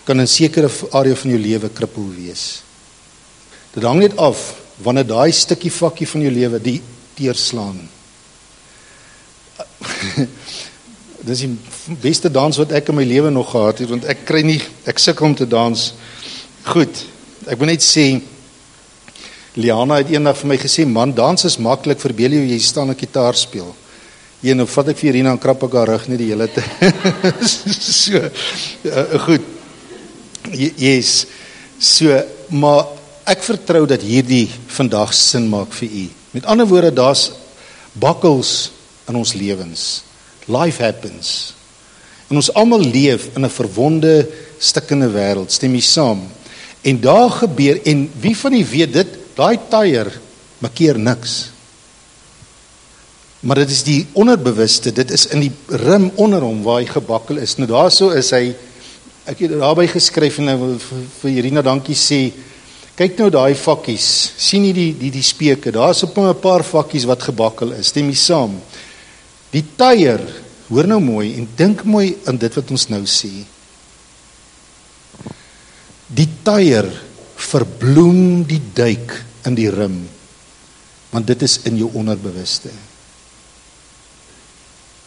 kan in sekere area van jou lewe krippel wees. Dit hang net af, wanneer daai stukkie vakkie van jou lewe die teerslaan. Dis die beste dans wat ek in my lewe nog gehad het, want ek sukkel om te dans. Goed, ek wil net sê, Liana het eendag vir my gesê, man, dans is maklik, verbeel jy staan 'n gitaar speel. Nou vat ek vir Irina en krap ek haar rug nie die hele tyd. So, goed. Yes. So, maar ek vertrou dat hierdie vandag sin maak vir u. Met ander woorde, daar's bakkels in ons lewens. Life happens. En ons almal leef in 'n verwonde, stikkende wêreld. Stem jy saam? En daar gebeur, en wie van u weet dit, daai tyre makkeer niks. Maar dit is die onderbewuste, dit is in die rim onder hom waar hy gebakkel is. Nou daarso is hy, ek het daarby geskryf, en nou vir Irina dankie sê, kyk nou daai vakkies, sien jy die speke, daar is op 'n paar vakkies wat gebakkel is, stem jy saam. Die tyre, hoor nou mooi, en dink mooi aan dit wat ons nou sê. Die tyre verbloem die duik in die rim, want dit is in jou onderbewuste.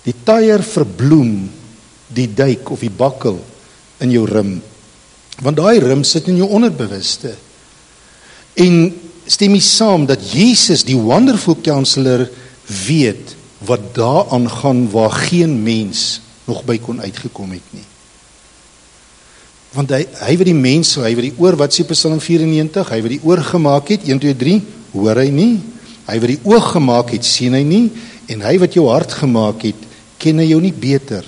Die tyre verbloem die duik of die bakkel in jou rim, want daai rim sit in jou onderbewuste. En stem jy saam dat Jesus, die wonderful counselor, weet wat daaraan gaan waar geen mens nog by kon uitgekom het nie. Want hy wat die mens, hy wat die oor, wat sê Psalm 94, hy wat die oor gemaak het, 1, 2, 3, hoor hy nie, hy wat die oog gemaak het, sien hy nie, en hy wat jou hart gemaak het, ken hy jou nie beter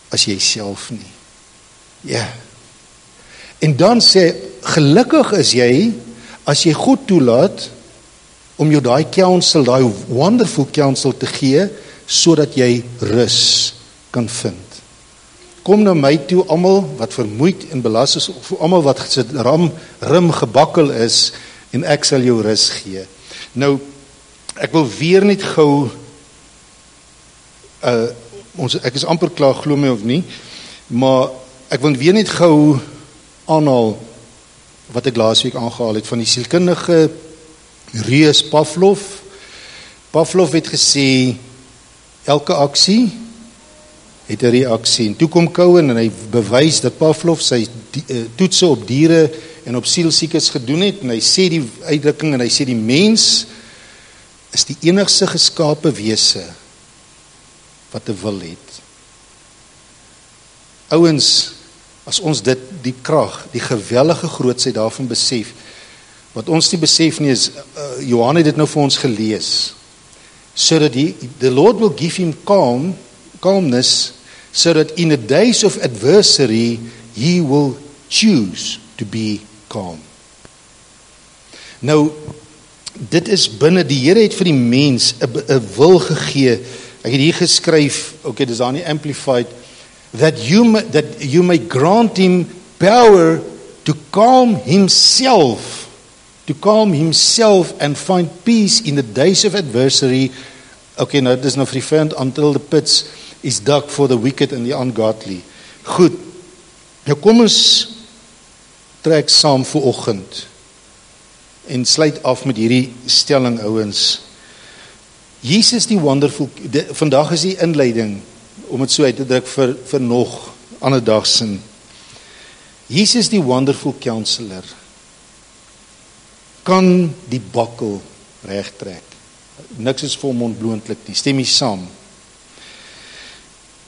as jy self nie. Ja. En dan sê, gelukkig is jy, as jy God toelaat, om jou daai counsel, daai wonderful counsel te gee, sodat jy rus kan vind. Kom na my toe, almal wat vermoeid en belas is, of almal wat se rim gebakkel is, en ek sal jou rus gee. Nou, ek wil weer net gou, ek is amper klaar, glo my of nie, maar ek wil weer net gou aanhaal wat ek laasweek aangehaal het van die sielkundige reus Pavlov. Pavlov het gesê, elke aksie het 'n reaksie. En toe kom Cohen en hy bewys dat Pavlov sy toetse op diere en op sielsiekes gedoen het, en hy sê die uitdrukking, en hy sê die mens is die enigste geskape wese wat 'n wil het. Ouens, as ons die krag, die geweldige grootsheid daarvan besef, wat ons nie besef nie is, Johan het dit nou vir ons gelees, so that the Lord will give him calmness, so that in the days of adversity, he will choose to be calm. Nou, dit is binne, die Here het vir die mens 'n wil gegee. Ek het hier geskryf, okay, dis daar nie amplified, that you may grant him power to calm himself and find peace in the days of adversity. Okay, nou dit is nou verfend, until the pits is dug for the wicked and the ungodly. Goed, nou kom ons trek saam vir oggend en sluit af met hierdie stelling, ouens. Jesus die wonderful, vandag is die inleiding, om het so uit te druk vir nog ander dagsin. Jesus die wonderful counselor kan die bakkel regtrek. Niks is vir hom onmoontlik nie, stem jy saam?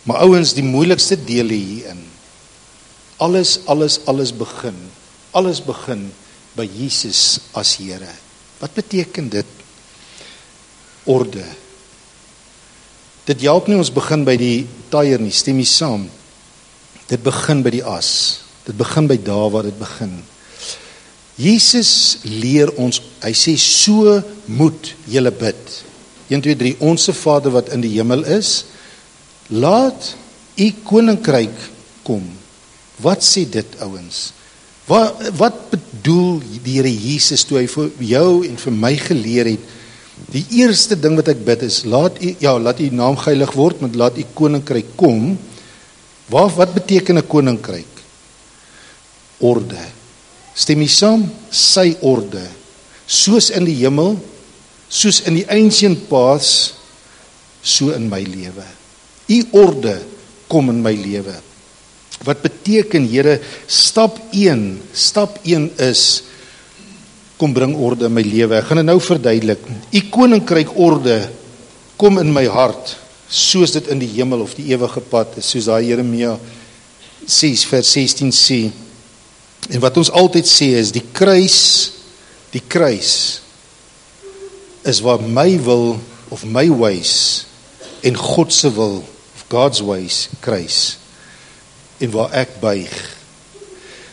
Maar ouens, die moeilikste dele hierin, alles begin by Jesus as Here. Wat beteken dit? Orde. Dit help nie ons begin by die tyre nie, stem jy saam? Dit begin by die as. Dit begin by daar waar dit begin. Jesus leer ons, hy sê, so moet julle bid. 1, 2, 3, Onse Vader wat in die hemel is, laat u koninkryk kom. Wat sê dit, ouens? Wat bedoel die Here Jesus toe hy vir jou en vir my geleer het? Die eerste ding wat ek bid is, laat u naam geheilig word, maar laat u koninkryk kom. Wat beteken 'n koninkryk? Orde. Stem jy saam? Sy orde. Soos in die hemel, soos in die ancient paths, so in my lewe. U orde kom in my lewe. Wat beteken, Here, stap 1 is, kom bring orde in my lewe. Ek gaan dit nou verduidelik. U koninkryk orde kom in my hart, soos dit in die hemel of die ewige pad is, soos daai Jeremia 6 vers 16 sê. En wat ons altyd sê is, die kruis is waar my wil of my ways en God se wil of God's ways kruis. En waar ek buig.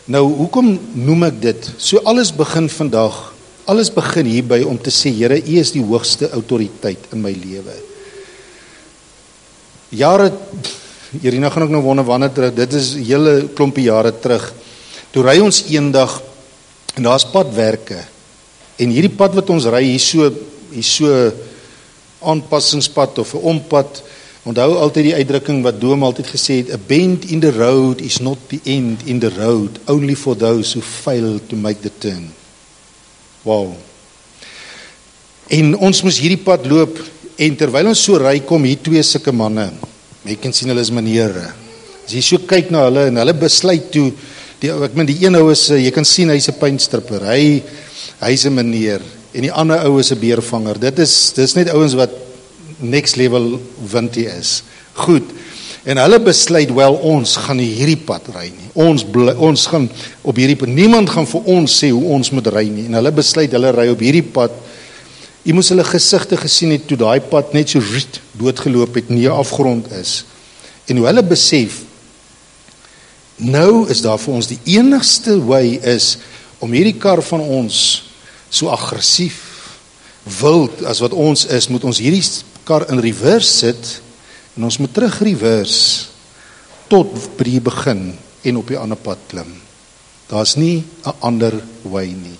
Nou, hoekom noem ek dit? So alles begin vandag, alles begin hierby om te sê, Here, U is die hoogste autoriteit in my lewe. Jare, Irina gaan ook nou wonder wanneer terug, dit is hele klompie jare terug, toe ry ons eendag, en daar is padwerke, en hierdie pad wat ons ry, hier so aanpassingspad of 'n ompad. Onthou altyd die uitdrukking wat Dome altyd gesê het, a bend in the road is not the end in the road, only for those who fail to make the turn. Wow. En ons moes hierdie pad loop, en terwyl ons so ry, kom hier 2 sulke manne, jy kan sien hulle is meneere. As jy so kyk na hulle, en hulle besluit toe, die een ou is, jy kan sien, hy is 'n pynstripper, hy is 'n meneer, en die ander ou is 'n beervanger. Dit is net ouens wat next level wintie is. Goed, en hulle besluit, wel, ons gaan nie hierdie pad ry nie, ons gaan op hierdie pad, niemand gaan vir ons sê hoe ons moet ry nie, en hulle besluit, hulle ry op hierdie pad. Jy moes hulle gesigte gesien het, toe daai pad net so doodgeloop het, nie 'n afgrond is, en hoe hulle besef, nou is daar vir ons, die enigste way is, om hierdie kar van ons, so aggressief, wild as wat ons is, moet ons hierdie kar in reverse sit, en ons moet terug reverse, tot by die begin, en op die ander pad klim. Daar is nie 'n ander way nie.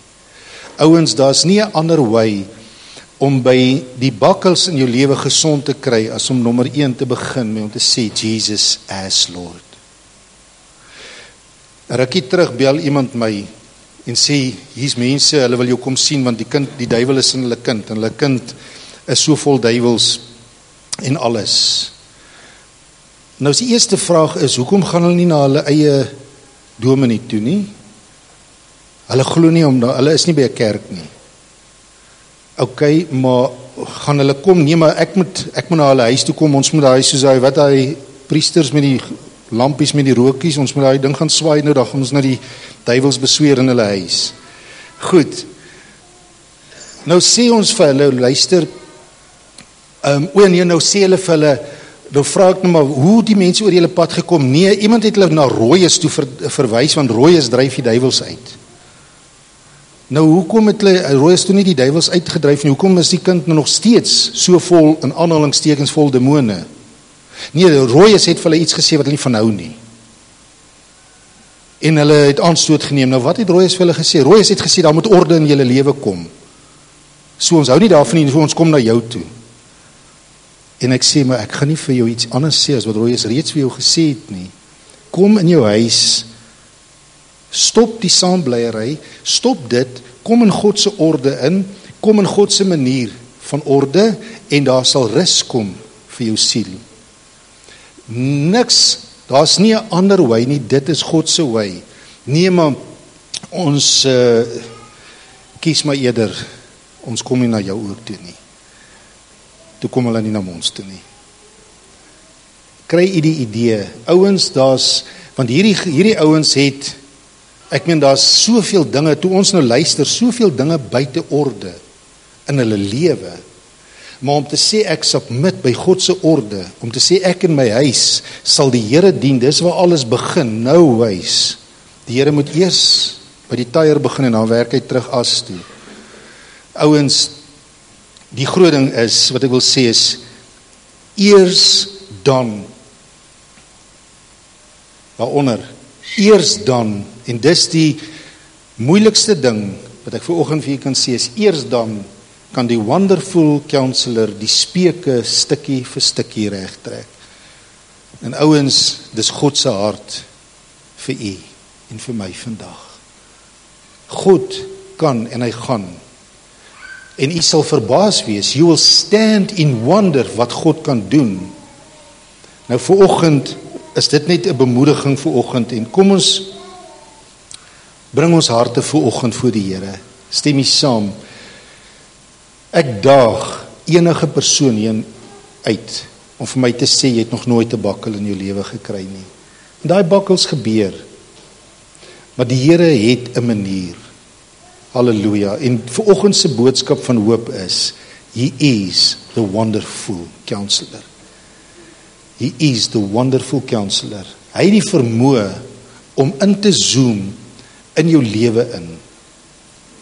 Ouens, daar's nie 'n ander way om by die bakkels in jou lewe gesond te kry as om nommer 1 te begin met om te sê Jesus as Lord. Rukkie terug bel iemand my en sê hier's mense, hulle wil jou kom sien want die duiwel is in hulle kind en hulle kind is so vol duiwels en alles. Nou die eerste vraag is, hoekom gaan hulle nie na hulle eie dominee toe nie? Hulle glo nie hulle is nie by 'n kerk nie. Okay, maar gaan hulle kom? Nee, maar ek moet na hulle huis toe kom. Ons moet daai soos hy priesters met die lampies met die rookies, ons moet daai ding gaan swaai nou, dan gaan ons na die duiwels besweer in hulle huis. Goed. Nou sê ons vir hulle, luister, nou sê hulle vir hulle, nou vra ek nou maar, hoe die mense oor julle pad gekom? Nee, iemand het hulle na Rooies toe verwys, want Rooies dryf die duiwels uit. Nou, hoekom het hulle Rooies toe nie die duiwels uitgedryf nie? Hoekom is die kind nou nog steeds so vol, in aanhalingstekens vol demone? Nee, Rooies het vir hulle iets gesê wat hulle nie van hou nie. En hulle het aanstoot geneem. Nou, wat het Rooies vir hulle gesê? Rooies het gesê, daar moet orde in julle lewe kom. So, ons hou nie daarvan nie, so ons kom na jou toe. En ek sê, maar ek gaan nie vir jou iets anders sê as wat Rooies reeds vir jou gesê het nie. Kom in jou huis, stop die saambleiery, stop dit, kom in God se orde in, kom in God se manier van orde, en daar sal rus kom vir jou siel. Niks, daar's nie 'n ander wy nie, dit is God se wy. Nee, maar ons kies maar eerder, ons kom nie na jou oor toe nie. Toe kom hulle nie na ons toe nie. Kry jy die idee? Ouens, want hierdie ouens het, ek meen, daar's soveel dinge, toe ons nou luister, soveel dinge buite orde in hulle lewe, maar om te sê ek submit by God se orde, om te sê ek in my huis sal die Here dien, dis waar alles begin, nou wys. Die Here moet eers by die tyre begin en dan werk hy terug as toe. Ouens, die groot ding is, wat ek wil sê is, eers dan, waaronder, eers dan, en dis die moeilikste ding, wat ek vanoggend vir julle kan sê, is eers dan, kan die wonderful counselor die speke stukkie vir stukkie regtrek. En ouens, dis God se hart vir u en vir my vandag. God kan en hy gaan. En u sal verbaas wees, you will stand in wonder wat God kan doen. Nou vanoggend is dit net 'n bemoediging vanoggend en kom ons bring ons harte vanoggend voor die Here. Stem mee saam. Ek daag enige persoon heen uit om vir my te sê jy het nog nooit 'n bakkel in jou lewe gekry nie. En daai bakkels gebeur. Maar die Here het 'n manier. Halleluja. En vanoggend se boodskap van hoop is, He is the wonderful counselor. He is the wonderful counselor. Hy het die vermoë om in te zoom in jou lewe in.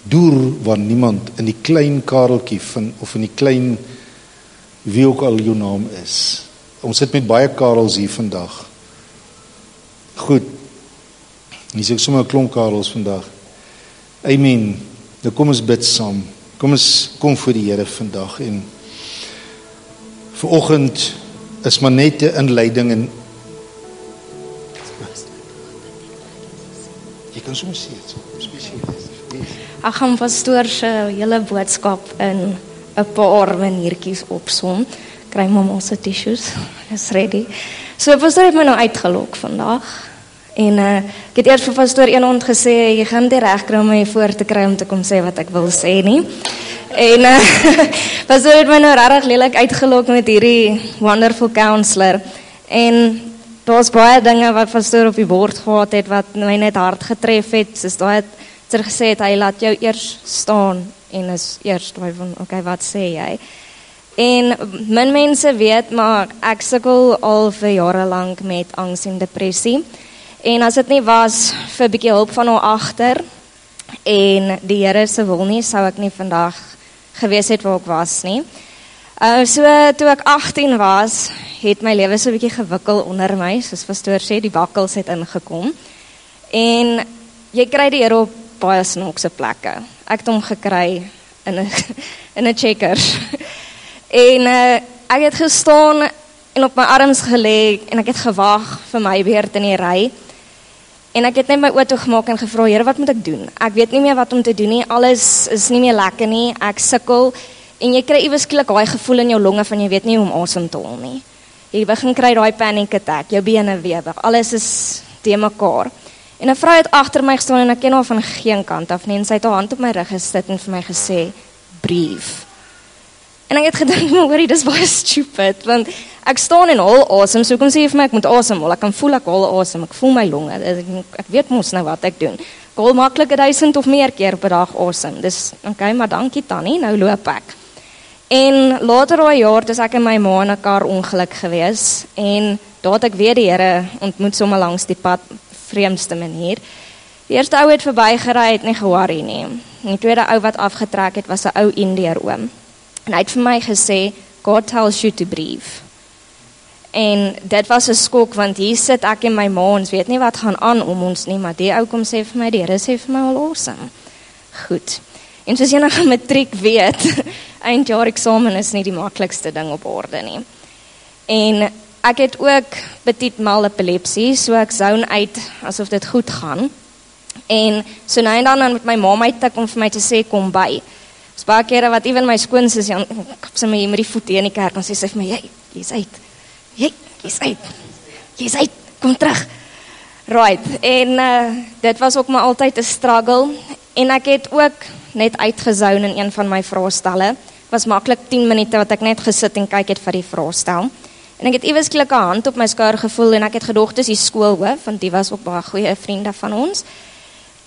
Deur waar niemand in die klein kareltjie van, of in die klein, wie ook al jou naam is. Ons sit met baie Karels hier vandag. Goed, hier is ook sommer 'n klomp Karels vandag. Amen. Nou kom ons bid saam. Kom voor die Here vandag en vanoggend is maar net 'n inleiding en jy kan soms sê dit spesiaal. Ek gaan pastoor se hele boodskap in 'n paar maniertjies opsom. Kry mamma se tissues. Is ready. So pastoor het my nou uitgelok vandag. En ek het eers vir pastoor Eenhond gesê jy gaan dit reg kry om my voor te kry om te kom sê wat ek wil sê nie. En pastoor het my nou regtig lelik uitgelok met hierdie wonderful counselor. En daar's baie dinge wat pastoor op die bord gehad het wat my net hard getref het. Soos daai het gesê het, hy laat jou eers staan en is eers daai van okay, wat sê jy? En min mense weet, maar ek sukkel al vir jare lank met angs en depressie. En as dit nie was vir 'n bietjie hulp van hom agter en die Here se wil nie, sou ek nie vandag gewees het waar ek was nie. So toe ek 18 was, het my lewe so 'n bietjie gewikkel onder my, soos pastoor sê, die bakkels het ingekom. En jy kry die Here op baie snaakse plekke. ek het hom gekry in 'n Checkers. En ek het gestaan en op my arms gelê en ek het gewag vir my beurt in die ry. En ek het net my oë toegemaak en gevra, Here, wat moet ek doen? Ek weet nie meer wat om te doen nie. Alles is nie meer lekker nie. Ek sukkel en jy kry iewes skielik daai gevoel in jou longe van jy weet nie hoe om asem te haal nie. Jy begin kry daai panic attack, jou bene weeg, alles is te mekaar. En 'n vrou het agter my gestaan en ek ken haar van geen kant af nie en sy het haar hand op my rug gesit en vir my gesê, breathe. En ek het gedink, hoorie, dis baie stupid, want ek staan en haal asem, so kom sê jy vir my, ek moet asemhaal, ek kan voel ek haal asem, ek voel my longe, ek weet mos nou wat ek doen. Ek haal maklik 1000 of meer keer per dag asem, dis, okay, maar dankie Tannie, nou loop ek. En later daai jaar, is ek en my ma in 'n kar ongeluk gewees, en daar het ek weer die Here ontmoet sommer langs die pad, vreemdste manier. Die eerste ou het verbygery, het nie ge-worry nie. En die tweede ou wat afgetrek het, was 'n ou Indiër oom. En hy het vir my gesê, God tells you to breathe. En dit was 'n skok, want hier sit ek en my ma, ons weet nie wat gaan aan om ons nie, maar die ou kom sê vir my, die Here sê vir my al awesome. Goed. En soos enige matriek weet, eindjaar eksamen is nie die maklikste ding op aarde nie. En ek het ook petit mal epilepsie, so ek zone uit asof dit goed gaan. En so nou en dan met my ma my tik om vir my te sê, kom by. Dis baie kere wat ewen my skoonsis, kap sy my met die voete in die kerk, en sy sê vir my, jy's uit. Jy's uit, kom terug. Right, en dit was ook maar altyd 'n struggle, en ek het ook net uitgezone in een van my vraestelle. Was maklik 10 minute wat ek net gesit en kyk het vir die vraestel. En ek het iewes skielik 'n hand op my skouer gevoel, en ek het gedog, dis die skoolhoof, want die was ook baie goeie vriende van ons.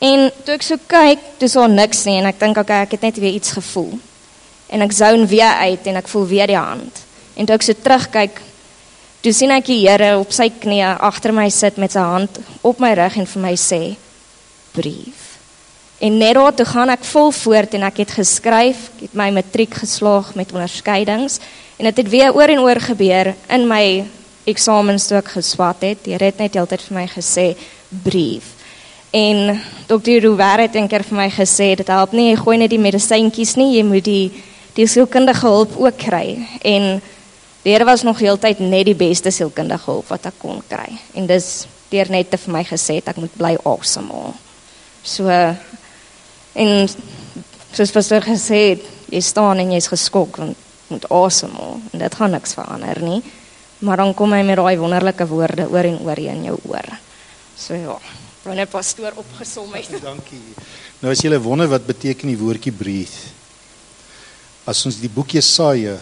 En toe ek so kyk, toe is daar niks nie, en ek dink, okay, ek het net weer iets gevoel. En ek zone weer uit, en ek voel weer die hand. En toe ek so terugkyk, toe sien ek die Here op sy knieë agter my sit met sy hand op my rug en vir my sê, breathe. En net daar toe gaan ek vol voort en ek het geskryf, ek het my matriek geslaag met onderskeidings, en dit het weer oor en oor gebeur in my eksamens toe ek geswat het. Die Here het net die hele tyd vir my gesê, breathe. En Dr. Rouwer het een keer vir my gesê, dit help nie, jy gooi net die medisyntjies nie, jy moet die sielkundige hulp ook kry. En die Here was nog heel tyd net die beste sielkundige hulp wat ek kon kry. En dis deur net te vir my gesê, ek moet bly asemhaal. So, en soos pastoor gesê het, jy staan en jy's geskok, want jy moet asemhaal, en dit gaan niks verander nie. Maar dan kom hy met daai wonderlike woorde oor en oor in jou oor. So ja, wanneer pastoor opgesom het. Dankie. Nou as julle wonder wat beteken die woordjie breathe. As ons die boek Jesaja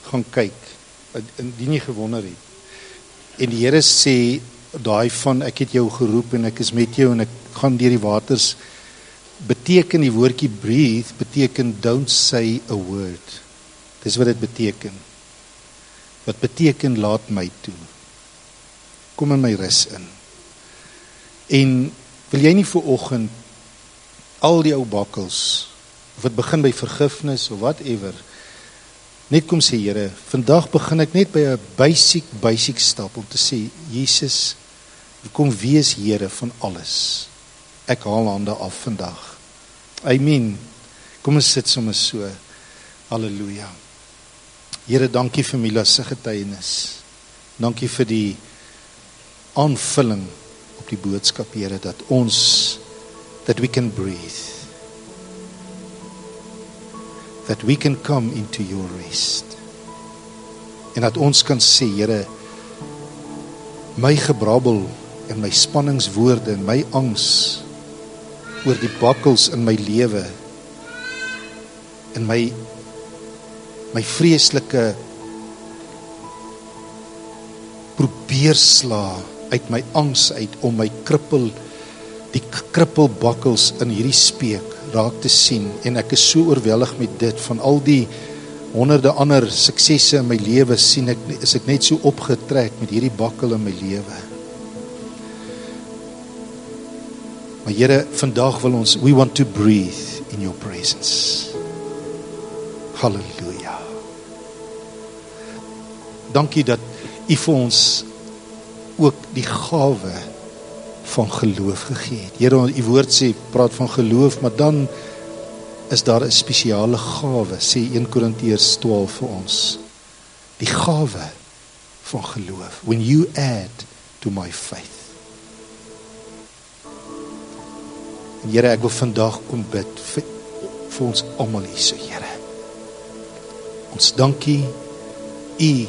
gaan kyk, indien jy gewonder het. En die Here sê daai van ek het jou geroep en ek is met jou en ek gaan deur die waters, beteken die woordjie breathe beteken don't say a word. Dis wat dit beteken. Wat beteken laat my toe. Kom in my rus in. En wil jy nie vir oggend al die ou bakkels, of dit begin by vergifnis of whatever, net kom sê, Here, vandag begin ek net by 'n basic stap om te sê, Jesus, kom wees Here van alles. Ek haal hande af vandag. Amen. Kom ons sit sommer so. Halleluja. Here, dankie vir Mila se getuienis. Dankie vir die aanvulling op die boodskap, Here, that we can breathe. That we can come into your rest. En dat ons kan sê, Here, my gebrabbel en my spanningswoorde en my angs oor die bakkels in my lewe en my vreeslike probeersla uit my angs uit om my die krippelbakkels in hierdie speek raak te sien, en ek is so oorweldig met dit, van al die honderde ander suksesse in my lewe is ek net so opgetrek met hierdie bakkel in my lewe. Maar Here, vandag wil ons, we want to breathe in your presence. Halleluja. Dankie dat U vir ons ook die gawe van geloof gegee het. Here, U woord sê, praat van geloof, maar dan is daar 'n spesiale gawe, sê 1 Korintiërs 12 vir ons. Die gawe van geloof. When you add to my faith. En Here, ek wil vandag kom bid vir ons almal hier so, Here. Ons dankie, U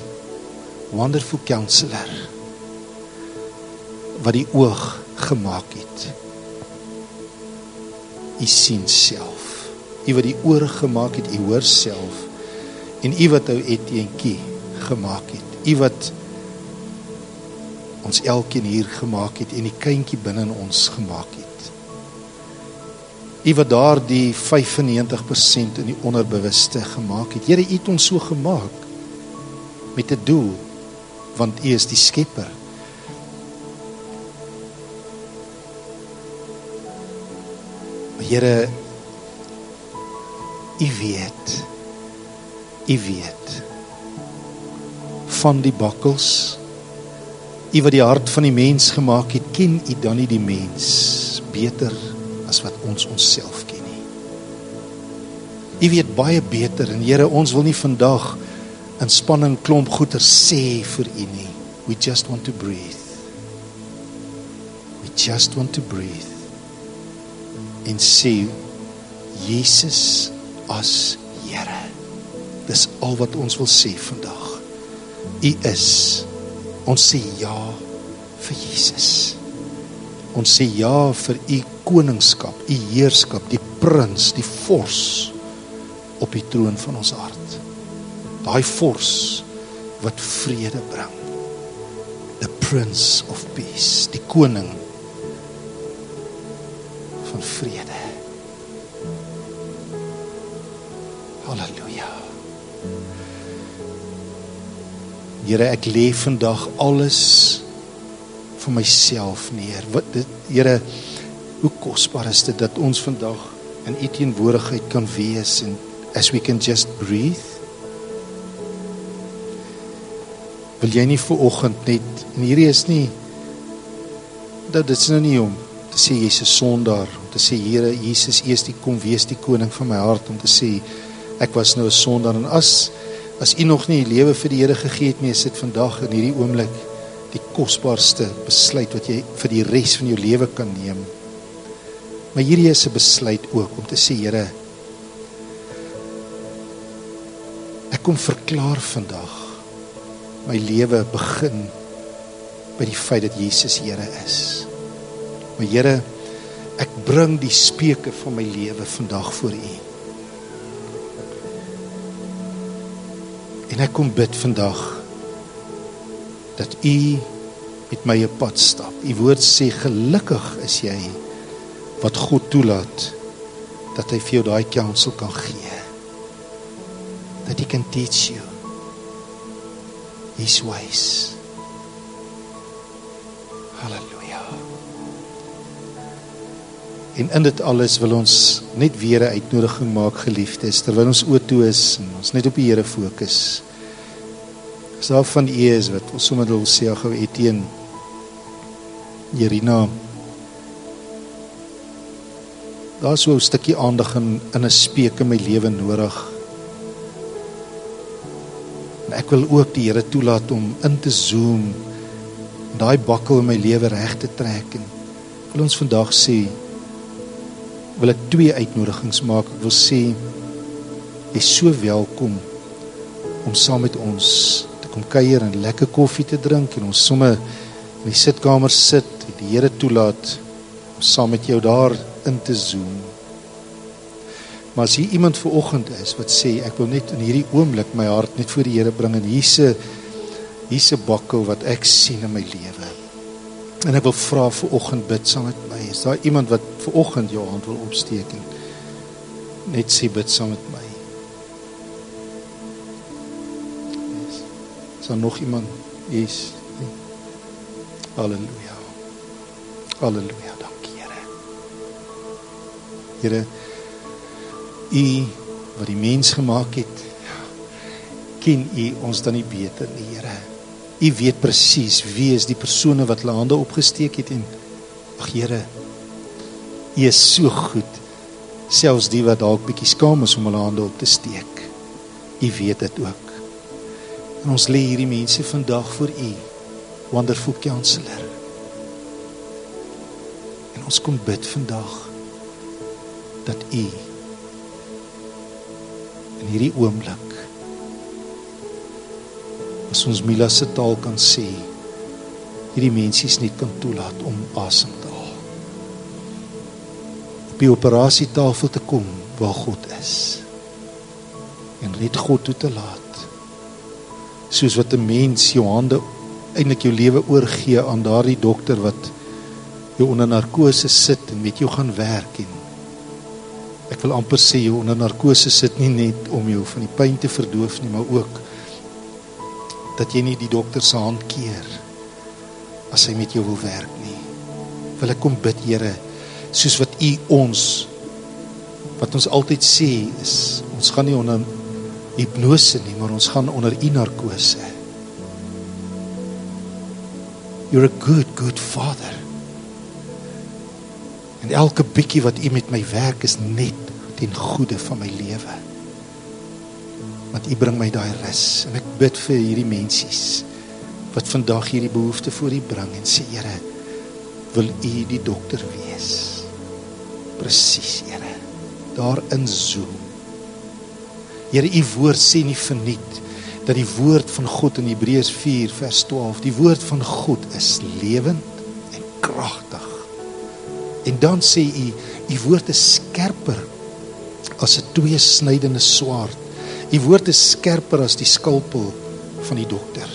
wonderful counselor, wat die oog gemaak het. U sien self. U wat die ore gemaak het, U hoor self. En U wat ou Etientjie gemaak het. U wat ons elkeen hier gemaak het en die kindjie binne in ons gemaak het. U wat daar die 95% in die onderbewuste gemaak het. Here, U het ons so gemaak met 'n doel, want U is die skepper. Maar Here, U weet van die bakkels. U wat die hart van die mens gemaak het, ken U dan nie die mens beter as wat ons onsself ken nie. U weet baie beter, en Here, ons wil nie vandag in spanning klomp goeie sê vir U nie. We just want to breathe. We just want to breathe. En sê, Jesus as Here. Dis al wat ons wil sê vandag. U is. Ons sê ja vir Jesus. Ons sê ja vir U koningskap, U heerskap, die prins, die vors op die troon van ons hart. Daai vors wat vrede bring. The Prince of Peace, die koning van vrede. Halleluja. Here, ek lê vandag alles vir myself neer. Here, hoe kosbaar is dit dat ons vandag in U teenwoordigheid kan wees, en as we can just breathe. Wil jy nie vanoggend net, en hierdie is nie, dit is nou nie om te sê jy's 'n sondaar, om te sê Here Jesus, U is die kom wees die koning van my hart, om te sê ek was nou 'n sondaar, en as U nog nie die lewe vir die Here gegee het nie, is dit vandag in hierdie oomblik die kosbaarste besluit wat jy vir die res van jou lewe kan neem. Maar hierdie is 'n besluit ook om te sê, Here, ek kom verklaar vandag, my lewe begin by die feit dat Jesus Here is. Maar Here, ek bring die speuke van my lewe vandag voor U. En ek kom bid vandag dat U met my 'n pad stap. U woord sê, gelukkig is jy wat God toelaat dat hy vir jou daai counsel kan gee. That he can teach you His ways. Halleluja. En in dit alles wil ons net weer 'n uitnodiging maak, geliefdes, terwyl ons oë toe is en ons net op die Here fokus. As daar van U is wat ons sommer wil sê, gou Etienne, Jerina, daar is so 'n stukkie aandag in 'n speek in my lewe nodig. En ek wil ook die Here toelaat om in te zoom, daai bakkel in my lewe reg te trek. En wil ons vandag sê, wil ek 2 uitnodigings maak. Ek wil sê, jy is so welkom om saam met ons te kom kuier en lekker koffie te drink, en ons sommer in die sitkamer sit, en die Here toelaat om saam met jou daar in te zoom. Maar as hier iemand vanoggend is wat sê, ek wil net in hierdie oomblik my hart net voor die Here bring, en hier's 'n bakkel wat ek sien in my lewe. En ek wil vra vanoggend, bid saam met my. Is daar iemand wat vanoggend jou hand wil opsteek en net sê, bid saam met my? Yes. Is daar nog iemand? Yes. Halleluja. Halleluja, dankie Here. Here, U wat die mens gemaak het, ken U ons dan nie beter nie, Here. U weet presies wie is die persone wat hulle hande opgesteek het, en ag Here, U is so goed, Selfs die wat dalk bietjie skaam is om hulle hande op te steek. U weet dit ook. En ons lê hierdie mense vandag voor U, Wonderful Counselor. En ons kom bid vandag dat U in hierdie oomblik, as ons Mila se taal kan sê, hierdie mensies net kan toelaat om asem te haal. Op die operasietafel te kom waar God is. En net God toe te laat. Soos wat 'n mens jou hande, eintlik jou lewe oorgee aan daardie dokter wat jou onder narkose sit en met jou gaan werk. En ek wil amper sê jou onder narkose sit nie net om jou van die pyn te verdoof nie, maar ook dat jy nie die dokter se hand keer as hy met jou wil werk nie. Wil ek kom bid, Here, soos wat U ons, wat ons altyd sê is, ons gaan nie onder hypnose nie, maar ons gaan onder U narkose. You're a good, good Father. En elke bietjie wat U met my werk is net ten goeie van my lewe. Want U bring my daai rus. En ek bid vir hierdie mensies wat vandag hierdie behoefte voor U bring en sê, Here, wil U die dokter wees? Presies, Here. Daarin zoom. Here, U woord sê nie verniet dat die woord van God in Hebreërs 4 vers 12, die woord van God is lewend en kragtig. En dan sê U woord is skerper as 'n tweesnydende swaard. U woord is skerper as die skalpel van die dokter.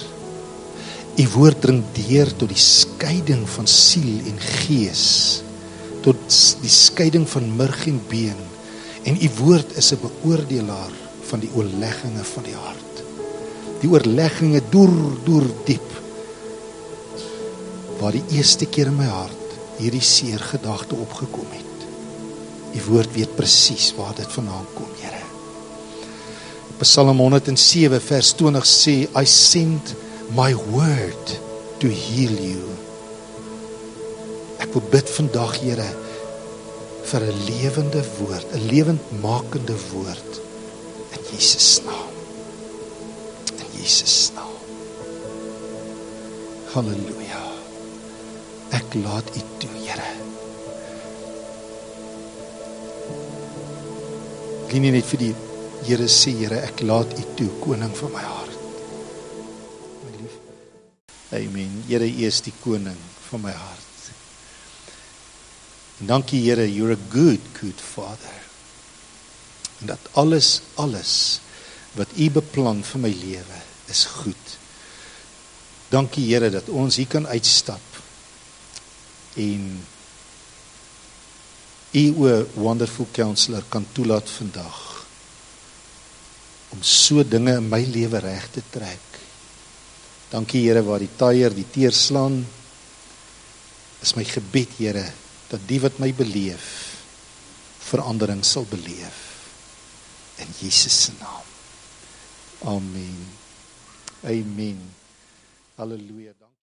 U woord dring deur tot die skeiding van siel en gees, tot die skeiding van murg en been. En U woord is 'n beoordelaar van die oorlegginge van die hart. Die oorlegginge deur diep, waar die eerste keer in my hart hierdie seer gedagte opgekom het. U woord weet presies waar dit vandaan kom, Here. Psalm 107 vers 20 sê, I send my word to heal you. Ek wil bid vandag, Here, vir 'n lewende woord, 'n lewendmakende woord in Jesus naam. In Jesus naam. Halleluja. Ek laat U toe, Here. Ek nie net vir die Here sê, Here, ek laat U toe, koning van my hart. My lief. Amen. Here, U is die koning van my hart. En dankie, Here, you're a good, good Father. En dat alles wat U beplan vir my lewe is goed. Dankie, Here, dat ons hier kan uitstap en U, o Wonderful Counselor, kan toelaat vandag om so dinge in my lewe reg te trek. Dankie, Here, waar die taier die teer slaan, is my gebed, Here, dat die wat my beleef, verandering sal beleef. In Jesus se naam. Amen. Amen. Halleluja.